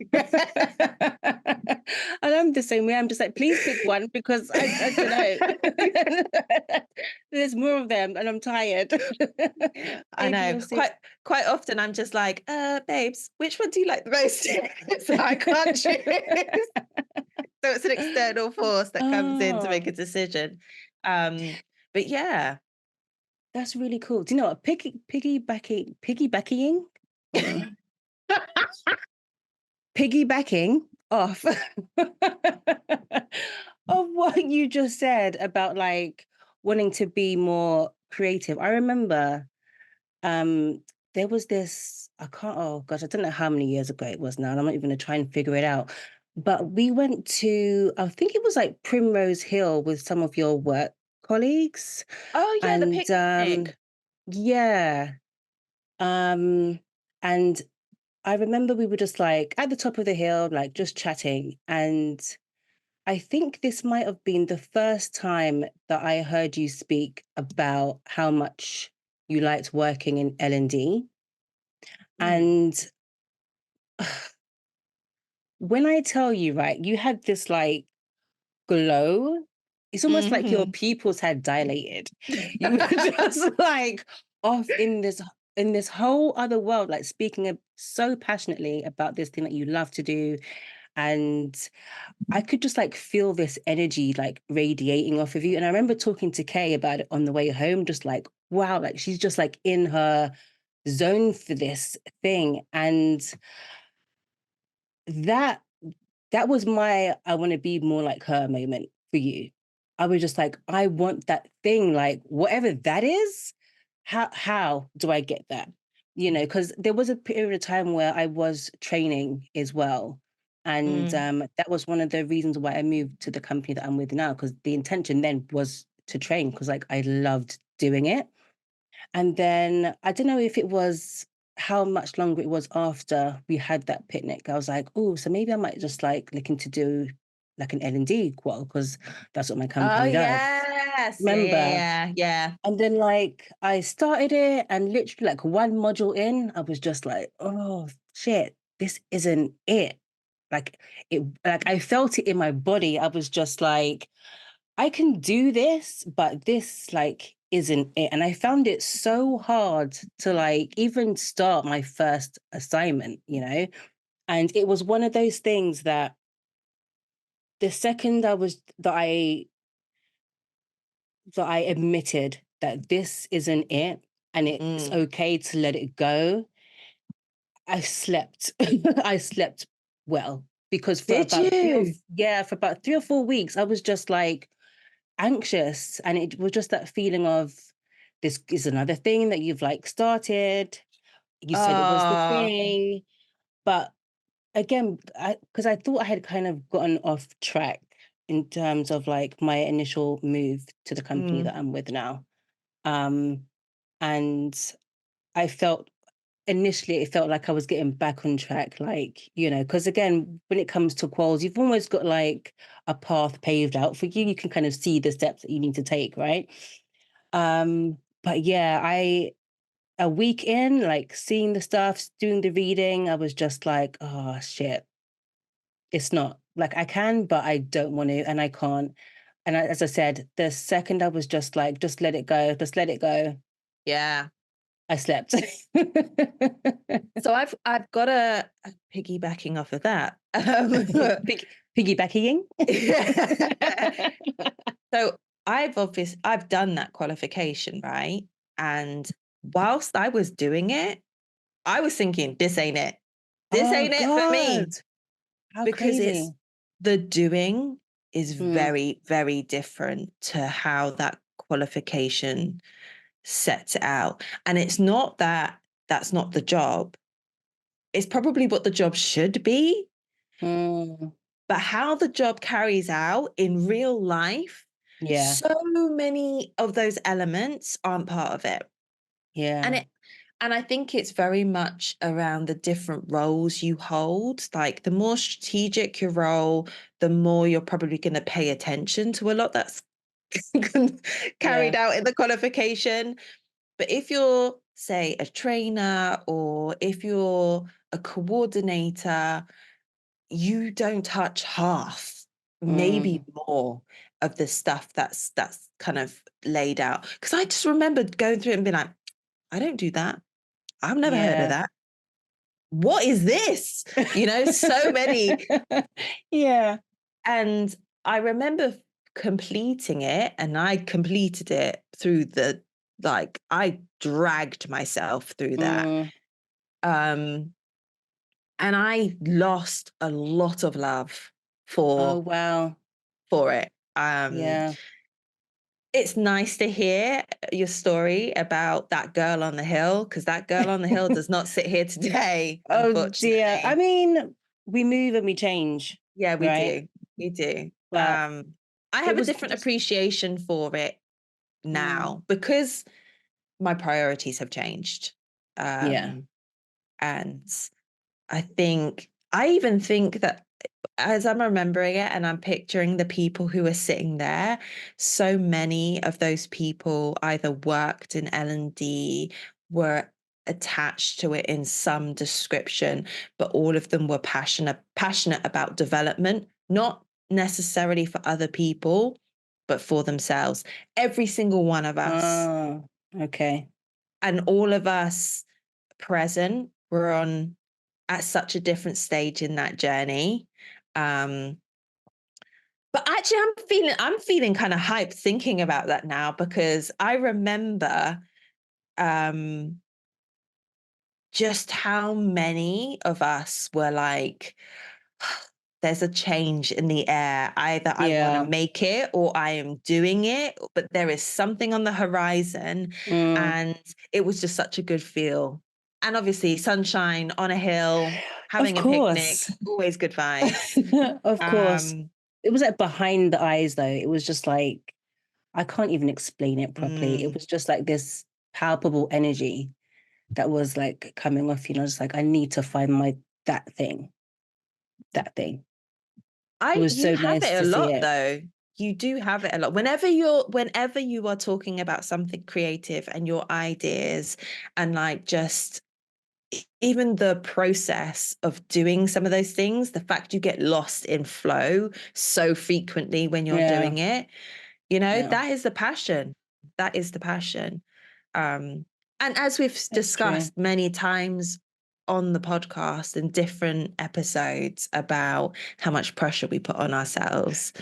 And I'm the same way. I'm just like, please pick one because I don't know. There's more of them and I'm tired. I A, B, know. or C. Quite often I'm just like, babes, which one do you like the most? So I can't choose. So it's an external force that comes in to make Oh, a decision. But yeah. that's really cool. Do you know what? Piggybacking? Mm. Piggybacking off of what you just said about like wanting to be more creative. I remember um there was this, I can't, oh gosh, I don't know how many years ago it was now, and I'm not even gonna try and figure it out. But we went to, I think it was like Primrose Hill with some of your work colleagues. Oh yeah, the And picnic. yeah. Um and I remember we were just like at the top of the hill, like just chatting. And I think this might have been the first time that I heard you speak about how much you liked working in L&D. Mm. And when I tell you, right, you had this like glow. It's almost like your Mhm. pupils had dilated. You were just like off in this whole other world, like speaking so passionately about this thing that you love to do. And I could just like feel this energy like radiating off of you. And I remember talking to Kay about it on the way home, just like, wow, like she's just like in her zone for this thing. And that that was my I want to be more like her moment for you. I was just like, I want that thing, like whatever that is, how do I get that? You know, because there was a period of time where I was training as well. And Mm. that was one of the reasons why I moved to the company that I'm with now, because the intention then was to train, because like I loved doing it. And then I don't know if it was how much longer it was after we had that picnic. I was like, oh, so maybe I might just like looking to do like an L&D qual, because that's what my Oh company does. yes. Yeah, yeah, Remember? yeah, yeah. And then like I started it, and literally like one module in, I was just like, oh shit, this isn't it. Like like I felt it in my body. I was just like, I can do this, but this like isn't it. And I found it so hard to like even start my first assignment, you know? And it was one of those things that the second that I admitted that this isn't it and it's Mm. okay to let it go, I slept. I slept well, because for Did about you? for about 3 or 4 weeks, I was just like anxious. And it was just that feeling of, this is another thing that you've like started. You said it was the Oh. thing. But again, because I thought I had kind of gotten off track in terms of like my initial move to the company Mm. that I'm with now. Um, and I felt initially it felt like I was getting back on track, like, you know, because again, when it comes to quals, you've almost got like a path paved out for you. You can kind of see the steps that you need to take, right? But yeah, a week in, like seeing the stuff, doing the reading, I was just like, oh shit, it's not like I can, but I don't want to, and I can't. And as I said, the second I was just like, just let it go, just let it go, Yeah. I slept. So I've got a piggybacking off of that. Piggybacking. So I've done that qualification, right? And whilst I was doing it, I was thinking, this ain't it. This Oh ain't it for God, me. how Because crazy. the doing is Mm, very, very different to how that qualification sets it out. And it's not that that's not the job. It's probably what the job should be, mm, but how the job carries out in real life, yeah, so many of those elements aren't part of it. And yeah. I think it's very much around the different roles you hold. Like the more strategic your role, the more you're probably going to pay attention to a lot that's Yeah. carried out in the qualification. But if you're, say, a trainer or if you're a coordinator, you don't touch half, maybe Mm, more of the stuff that's kind of laid out. Because I just remember going through it and being like, I don't do that. I've never heard of yeah. that. What is this? You know, so many. Yeah. And I remember completing it, and I completed it through like, I dragged myself through that. Mm, Um, And I lost a lot of love Oh, for wow. it. Yeah. It's nice to hear your story about that girl on the hill, because that girl on the hill does not sit here today, Oh, dear. I unfortunately. mean, we move and we change, Yeah, we right? do. We do. But I it have a was different just, appreciation for it mm, now because my priorities have changed. yeah. And I even think that as I'm remembering it and I'm picturing the people who are sitting there, so many of those people either worked in L&D, were attached to it in some description, but all of them were passionate about development, not necessarily for other people, but for themselves. Every single one of us, Oh, okay. and all of us present, were on at such a different stage in that journey. Um, but actually, I'm feeling kind of hyped thinking about that now, because I remember um, just how many of us were like, there's a change in the air. Either I want to Yeah. make it or I am doing it, but there is something on the horizon. Mm, And it was just such a good feel. And obviously, sunshine on a hill, of having a picnic, course. always good vibes. Of course. Um, It was like behind the eyes, though. It was just like, I can't even explain it properly. It mm, was just like this palpable energy that was like coming off, just like, I need to find that thing, that thing. It was you so have nice it a to see lot it. though. You do have it a lot. Whenever you are talking about something creative and your ideas, and like just even the process of doing some of those things, the fact you get lost in flow so frequently when you're Yeah. doing it, Yeah. that is the passion. That is the passion. Um, and as we've That's true. discussed many times on the podcast in different episodes about how much pressure we put on ourselves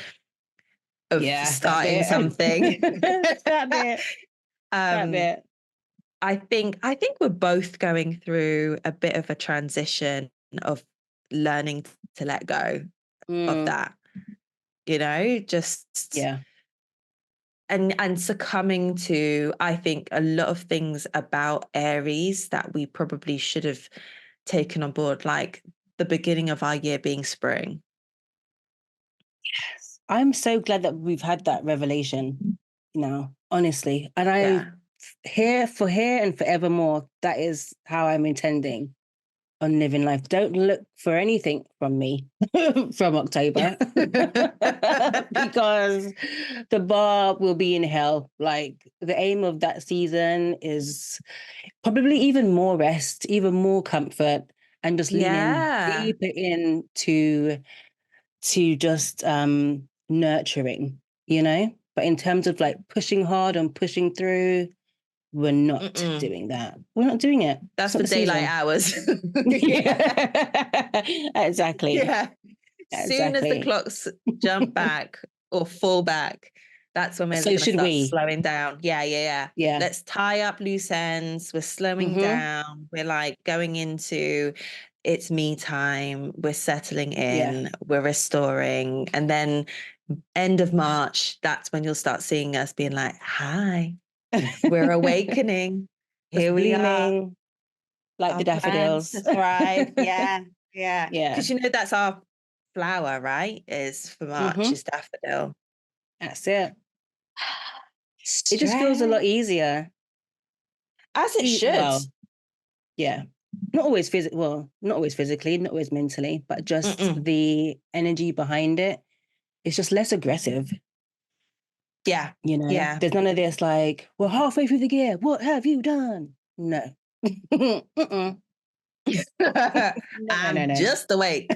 of Yeah, that starting bit. something. That bit. That um, bit. I think we're both going through a bit of a transition of learning to let go of Mm, that, just yeah. and succumbing to, I think, a lot of things about Aries that we probably should have taken on board, like the beginning of our year being spring. I'm so glad that we've had that revelation, honestly. And I Yeah. here and forevermore, that is how I'm intending on living life. Don't look for anything from me from October because the bar will be in hell. Like the aim of that season is probably even more rest, even more comfort, and just leaning Yeah. deeper into just nurturing, But in terms of like pushing hard and pushing through, we're not Mm-mm. doing that. We're not doing it. It's That's not for the daylight season. hours. Yeah. Yeah. Exactly. Yeah. Soon as the Exactly. clocks jump back or fall back, that's when we're So going to should start we. slowing down. Yeah, yeah, yeah. Yeah. Let's tie up loose ends. We're slowing Mm-hmm. down. We're like going into it's me time. We're settling Yeah. in. We're restoring. And then end of March, that's when you'll start seeing us being like, hi, we're awakening. Just Here we are. blooming like the Our plans to daffodils. thrive. Yeah, yeah. Yeah. Because that's our flower, right? Is for March Mm-hmm. is daffodil. That's it. It just feels a Stress. lot easier. As it should. Well, yeah. Not always physically, not always mentally, but just Mm-mm. the energy behind it. It's just less aggressive, Yeah, yeah. There's none of this like, we're halfway through the year. What have you done? No. Mm-mm. No, no, no, I'm no. just awake.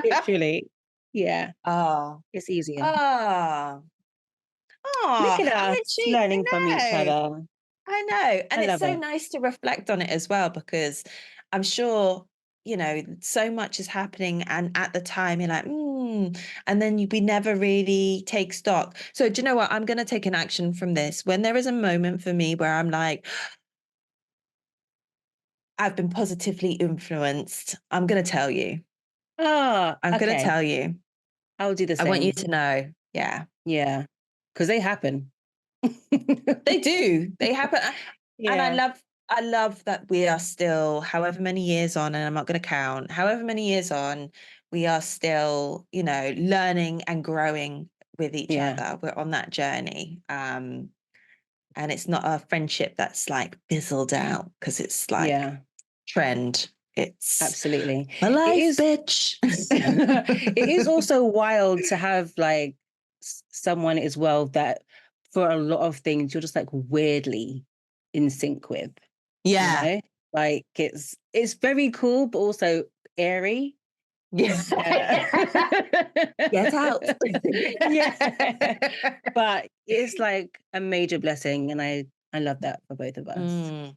Literally. Yeah. Oh, It's easier. oh, Look oh. at I'm us intrigued. learning from each I know. other. I know. I And it's love so it. nice to reflect on it as well, because I'm sure, so much is happening. And at the time, you're like, and then we never really take stock. So, do you know what? I'm going to take an action from this. When there is a moment for me where I'm like, I've been positively influenced. I'm going to tell you. Ah, I'm going to okay. tell you. I'll do the I want you same. to know. Yeah. Yeah. Because they happen. They do. They happen. And Yeah. I love that we are still, however many years on, and I'm not going to count, however many years on, we are still, you know, learning and growing with each Yeah. other. We're on that journey. And it's not a friendship that's like fizzled out because it's like Yeah. trend. It's Absolutely. my It life, is bitch. it is also wild to have like someone as well that for a lot of things you're just like weirdly in sync with, you Yeah. know? Like it's very cool, but also airy. Yeah. Get out. Yeah. But it's like a major blessing and I love that for both of us. Mm.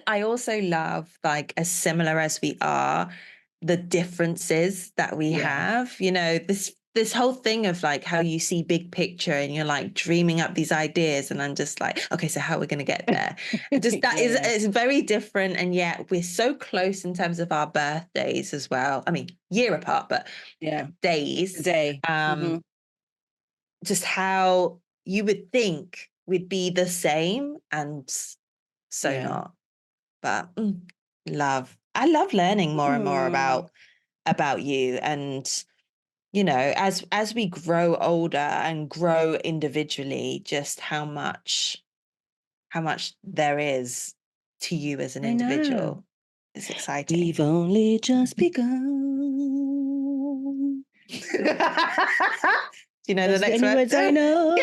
I also love, like, as similar as we are, the differences that we Yeah. have. You know, this whole thing of like how you see big picture and you're like dreaming up these ideas, and I'm just like, okay, so how are we going to get there? Just that is Yeah. it's very different, and yet we're so close in terms of our birthdays as well. I mean, year apart, but Yeah. days. Today. Um, just how you would think we'd be the same, and so Yeah. not. But love. I love learning more and more Mm. about you, and you know, as we grow older and grow individually, just how much there is to you as an I know. individual. It's exciting. We've only just begun. Do you know the Those are the next only word? words I know.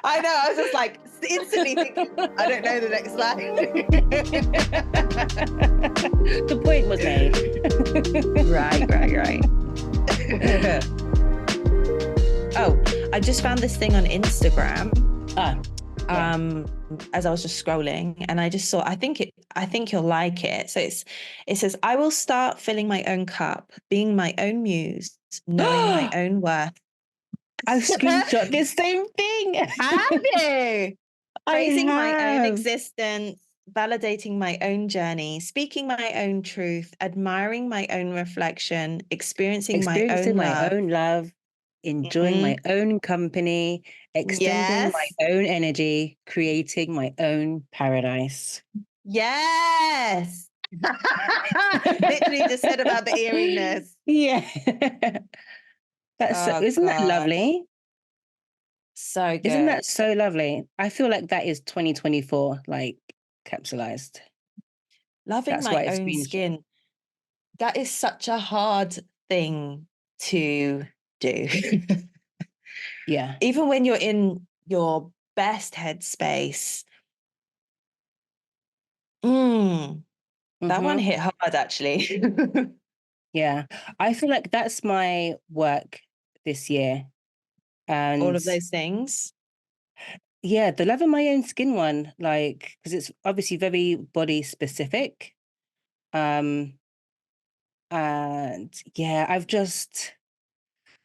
I know. I was just like instantly thinking, I don't know the next line. The point was made. Right. Oh, I just found this thing on Instagram. Ah, As I was just scrolling, and I just saw, I think you'll like it. So it says, I will start filling my own cup, being my own muse, knowing my own worth. I've screenshot this same thing. Have you? I Praising my own have. existence, validating my own journey, speaking my own truth, admiring my own reflection, experiencing my Experiencing own my love. own love, enjoying my Mhm. own company, extending my Yes. own energy, creating my own paradise. Yes. Literally just said about the eeriness. Yeah. Oh Isn't that gosh. lovely? So Isn't that good. so lovely? I feel like that is 2024, like capsulized. Loving That's why my it's own been, skin. That is such a hard thing to do. yeah. Even when you're in your best headspace. That one Hmm. hit hard, actually. Yeah. I feel like that's my work this year. All And of those things. yeah, the love of my own skin one, like, because it's obviously very body specific. Um, and yeah, I've just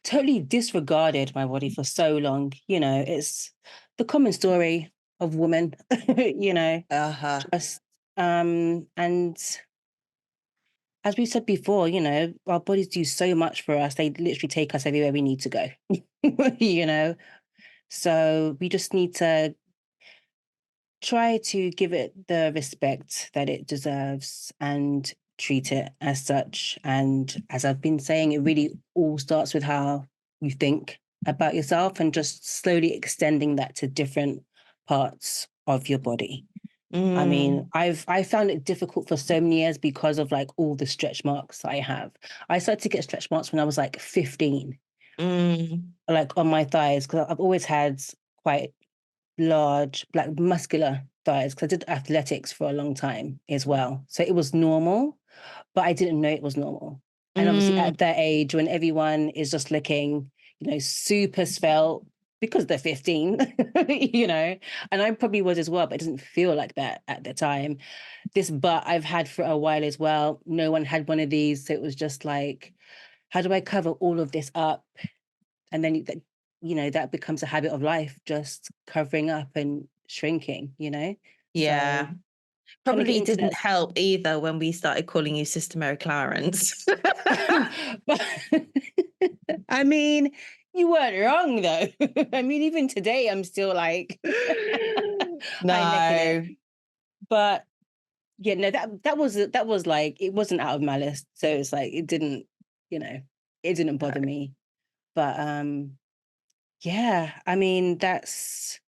totally disregarded my body for so long. You know, it's the common story of women, you know, Uh-huh. just and as we said before, you know, our bodies do so much for us. They literally take us everywhere we need to go. You know, so we just need to try to give it the respect that it deserves and treat it as such. And as I've been saying, it really all starts with how you think about yourself and just slowly extending that to different parts of your body. I mean, Mm, I found it difficult for so many years because of like all the stretch marks I have. I started to get stretch marks when I was like 15, mm, like on my thighs, because I've always had quite large, like muscular thighs because I did athletics for a long time as well. So it was normal, but I didn't know it was normal. And obviously mm, at that age when everyone is just looking, you know, super svelte because they're 15, you know, and I probably was as well, but it doesn't feel like that at the time. This butt I've had for a while as well. No one had one of these. So it was just like, how do I cover all of this up? And then you know that becomes a habit of life, just covering up and shrinking, you know. Yeah. So trying to get Probably into didn't that. help either when we started calling you Sister Mary Clarence. But I mean, you weren't wrong though. I mean, even today, I'm still like high necking it. No. But yeah, no, that was like it wasn't out of malice. So it's like it didn't, it didn't No. bother me. But yeah, I mean, that's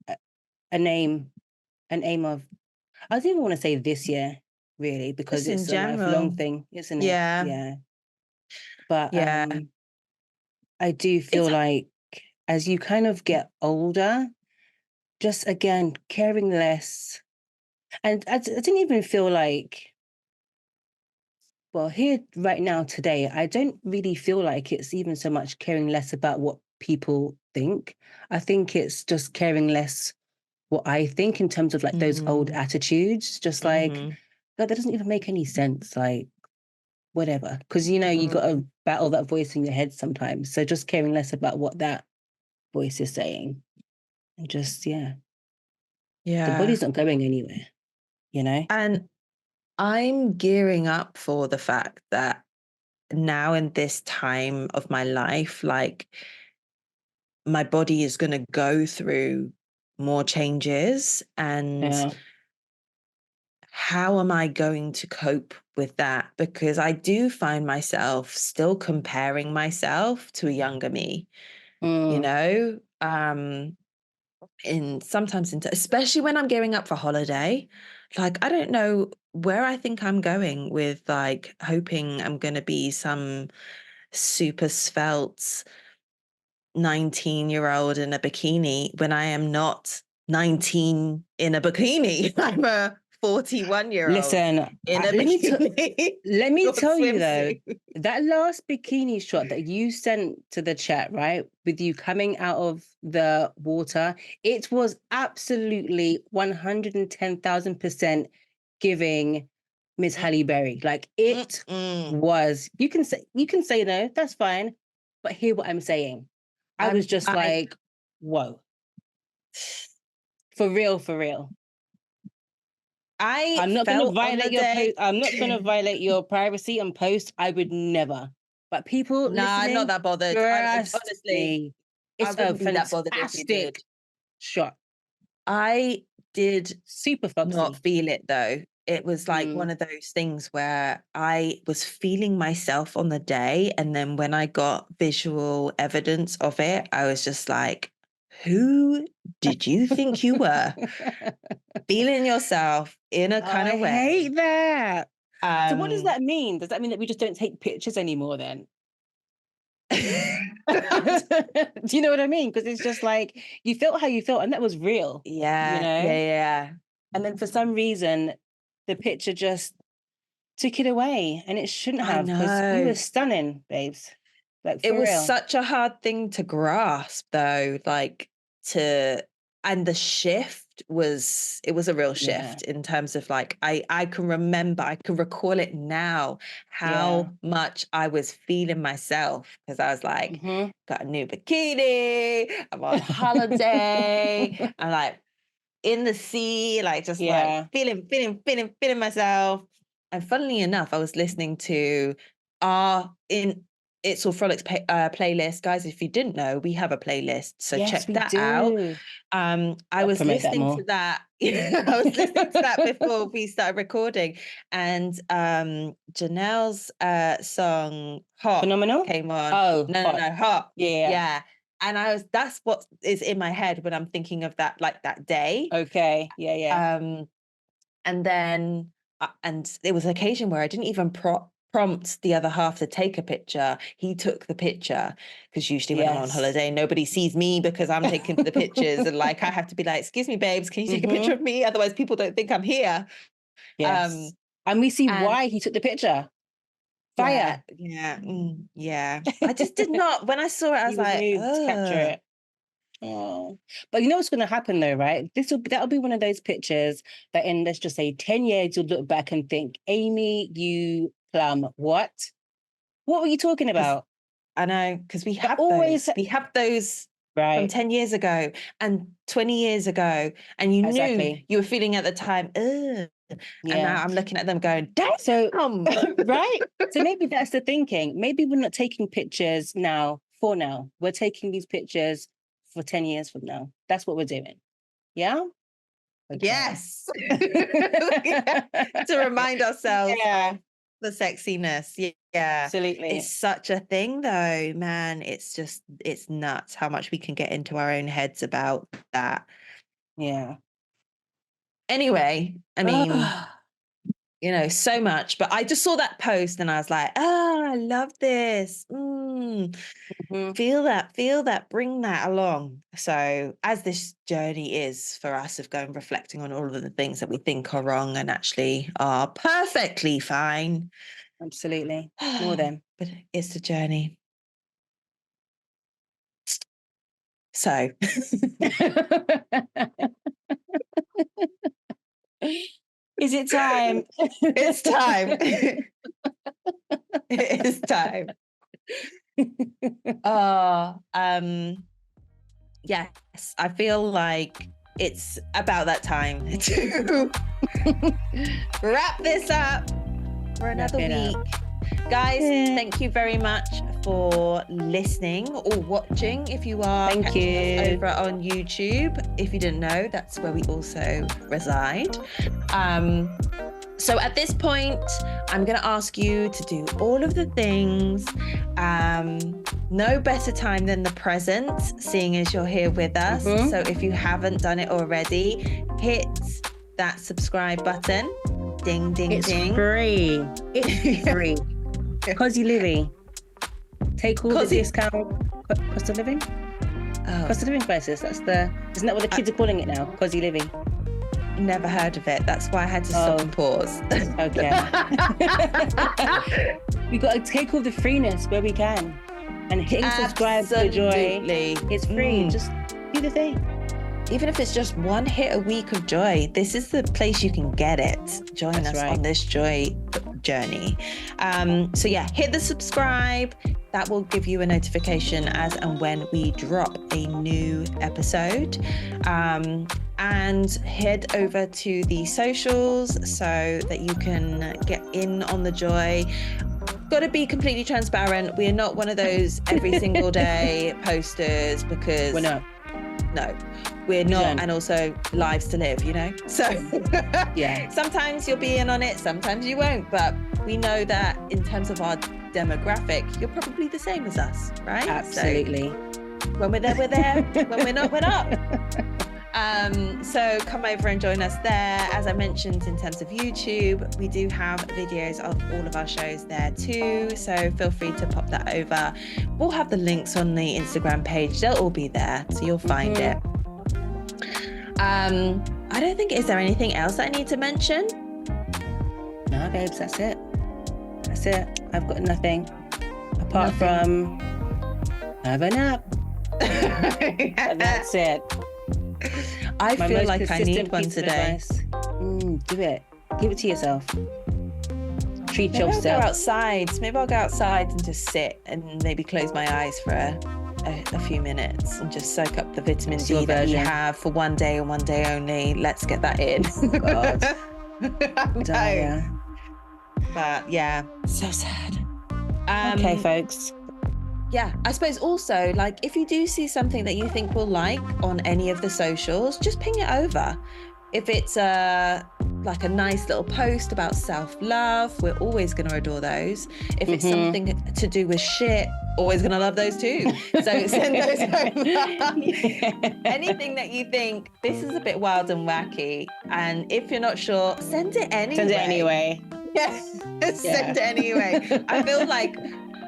a a name, an aim of I don't even want to say this year, really, because Just in it's a lifelong general. thing, isn't it? Yeah. Yeah. But Yeah. I do It's feel like as you kind of get older, just again, caring less. And I didn't even feel like, well, here right now today, I don't really feel like it's even so much caring less about what people think. I think it's just caring less what I think in terms of like those old mm, attitudes, just like, mhm. God, that doesn't even make any sense. Like, whatever. Because, you got Mm, to battle that voice in your head sometimes. So just caring less about what that voice is saying. And just, yeah, the yeah. body's not going anywhere, you know? And I'm gearing up for the fact that now in this time of my life, like my body is going to go through more changes. And Yeah. how am I going to cope with that? Because I do find myself still comparing myself to a younger me, you Mm. know? In sometimes into especially when I'm gearing up for holiday, like I don't know where I think I'm going with like hoping I'm going to be some super svelte 19-year-old in a bikini when I am not 19 in a bikini. I'm a 41-year-old Listen, in a bikini let me or tell you though, swimsuit. that last bikini shot that you sent to the chat, right, with you coming out of the water, it was absolutely 110,000% giving Miss Mm, Halle Berry. Like it mm. was. You can say no, that's fine, but hear what I'm saying. I was just I like, whoa, for real, for real. I I'm not going to felt on the violate your day. post. I'm not going to violate your privacy and post. I would never. But people No, I'm not listening, that bothered. trust Honestly, me, I it's a wouldn't be that bothered if you did. fantastic shot. I did Super not foxy. feel it though. It was like one Mm. of those things where I was feeling myself on the day. And then when I got visual evidence of it, I was just like, who did you think you were? Feeling yourself in a Oh, kind I of way. hate that. So what does Um, that mean? Does that mean that we just don't take pictures anymore then? Do you know what I mean? Because it's just like you felt how you felt, and that was real, you yeah, know? yeah. And then for some reason, the picture just took it away, and it shouldn't I have because you were know. stunning, babes. Like It for was real. such a hard thing to grasp though, like to and the shift was it was a real Yeah. shift in terms of like I can remember, I can recall it now Yeah. how much I was feeling myself because I was like, Hmm. got a new bikini, I'm on holiday, I'm like in the sea, like just like Yeah. feeling myself. And funnily enough, I was listening to our in It's All Frolics playlist. Guys, if you didn't know, we have a playlist. So Yes, check we that out. do. I I'll was promote that listening to more. that. I was listening to that before we started recording. And Janelle's song Hot Phenomenal. came on. Oh, No, no, hot. no, Hot. Yeah. Yeah. And that's what is in my head when I'm thinking of that, like that day. Okay. Yeah. Yeah. Um, and then, and there was an occasion where I didn't even prompt the other half to take a picture. He took the picture because usually when I'm on Yes. holiday, nobody sees me because I'm taking the pictures. And like, I have to be like, excuse me, babes, can you take a picture Hmm. of me? Otherwise people don't think I'm here. Um, Yes. And we see and why he took the picture. yeah, Fire. yeah, yeah. I just did not, when I saw it, I was He was like, moved to capture oh, it. Oh, but you know what's going to happen though, right? That'll be one of those pictures that in let's just say 10 years you'll look back and think, Amy, you plum, what? What were you talking because about? I know, because But always, we have those from 10 years ago and 20 years ago, and you knew you were feeling at the time, ugh. And now I'm looking at them going, damn. So, right? So maybe that's the thinking. Maybe we're not taking pictures now for now. We're taking these pictures for 10 years from now. That's what we're doing. Yeah? Okay. Yes. To remind ourselves of the sexiness. Yeah. Absolutely. It's such a thing though, man. It's nuts how much we can get into our own heads about that. Yeah. Anyway, I mean, so much, but I just saw that post and I was like, I love this. Feel that, bring that along. So as this journey is for us of going reflecting on all of the things that we think are wrong and actually are perfectly fine. Absolutely. More than. But it's the journey. So. Is it time? It's time. It is time. Yes, I feel like it's about that time to wrap this up for another week. Guys, thank you very much for listening or watching if you are catching us over on YouTube. If you didn't know, that's where we also reside. So at this point, I'm going to ask you to do all of the things. No better time than the present, seeing as you're here with us. So if you haven't done it already, hit that subscribe button. Ding, ding, it's ding. Free. It's free. Cozy Living. Take all the discount. Cost of living? Cost of living crisis. Isn't that what the kids are calling it now? Cozy Living. Never heard of it. That's why I had to stop and pause. Okay. We got to take all the freeness where we can. And hit subscribe for joy. It's free. Just do the thing. Even if it's just one hit a week of joy, this is the place you can get it. Join us on this joy journey. So yeah, hit the subscribe. That will give you a notification as and when we drop a new episode. And head over to the socials so that you can get in on the joy. Got to be completely transparent. We are not one of those every single day posters because we're not. No, we're not. And also lives to live, So yeah, sometimes you'll be in on it, sometimes you won't. But we know that in terms of our demographic, you're probably the same as us, right? Absolutely. So when we're there, we're there. When we're not, we're not. So come over and join us there. As I mentioned, in terms of YouTube, we do have videos of all of our shows there too. So feel free to pop that over. We'll have the links on the Instagram page. They'll all be there. So you'll find it. I don't think, is there anything else that I need to mention? No, babes, that's it. That's it. I've got nothing apart from have a nap. And that's it. I feel like I need one today. Do it. Give it to yourself. Treat yourself. Maybe I'll go outside and just sit and maybe close my eyes for a few minutes and just soak up the vitamin D that we have for one day and one day only. Let's get that in. God. But yeah, so sad. Okay, folks. Yeah, I suppose also, like, if you do see something that you think we'll like on any of the socials, just ping it over. If it's like a nice little post about self-love, we're always going to adore those. If it's something to do with shit, always going to love those too. So send those over. Anything that you think, this is a bit wild and wacky, and if you're not sure, send it anyway. Send it anyway. Yes, send it anyway. I feel like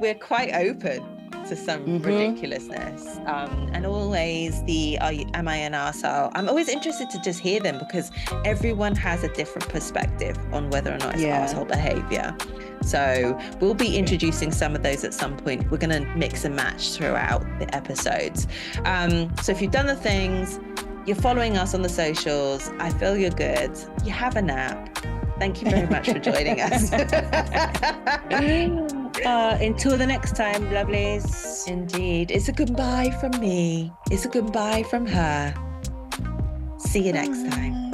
we're quite open to some ridiculousness, and always am I an arsehole? I'm always interested to just hear them because everyone has a different perspective on whether or not it's arsehole behavior. So we'll be introducing some of those at some point. We're going to mix and match throughout the episodes. So if you've done the things, you're following us on the socials, I feel you're good, you have a nap. Thank you very much for joining us. Until the next time, lovelies. Indeed. It's a goodbye from me. It's a goodbye from her. See you next time.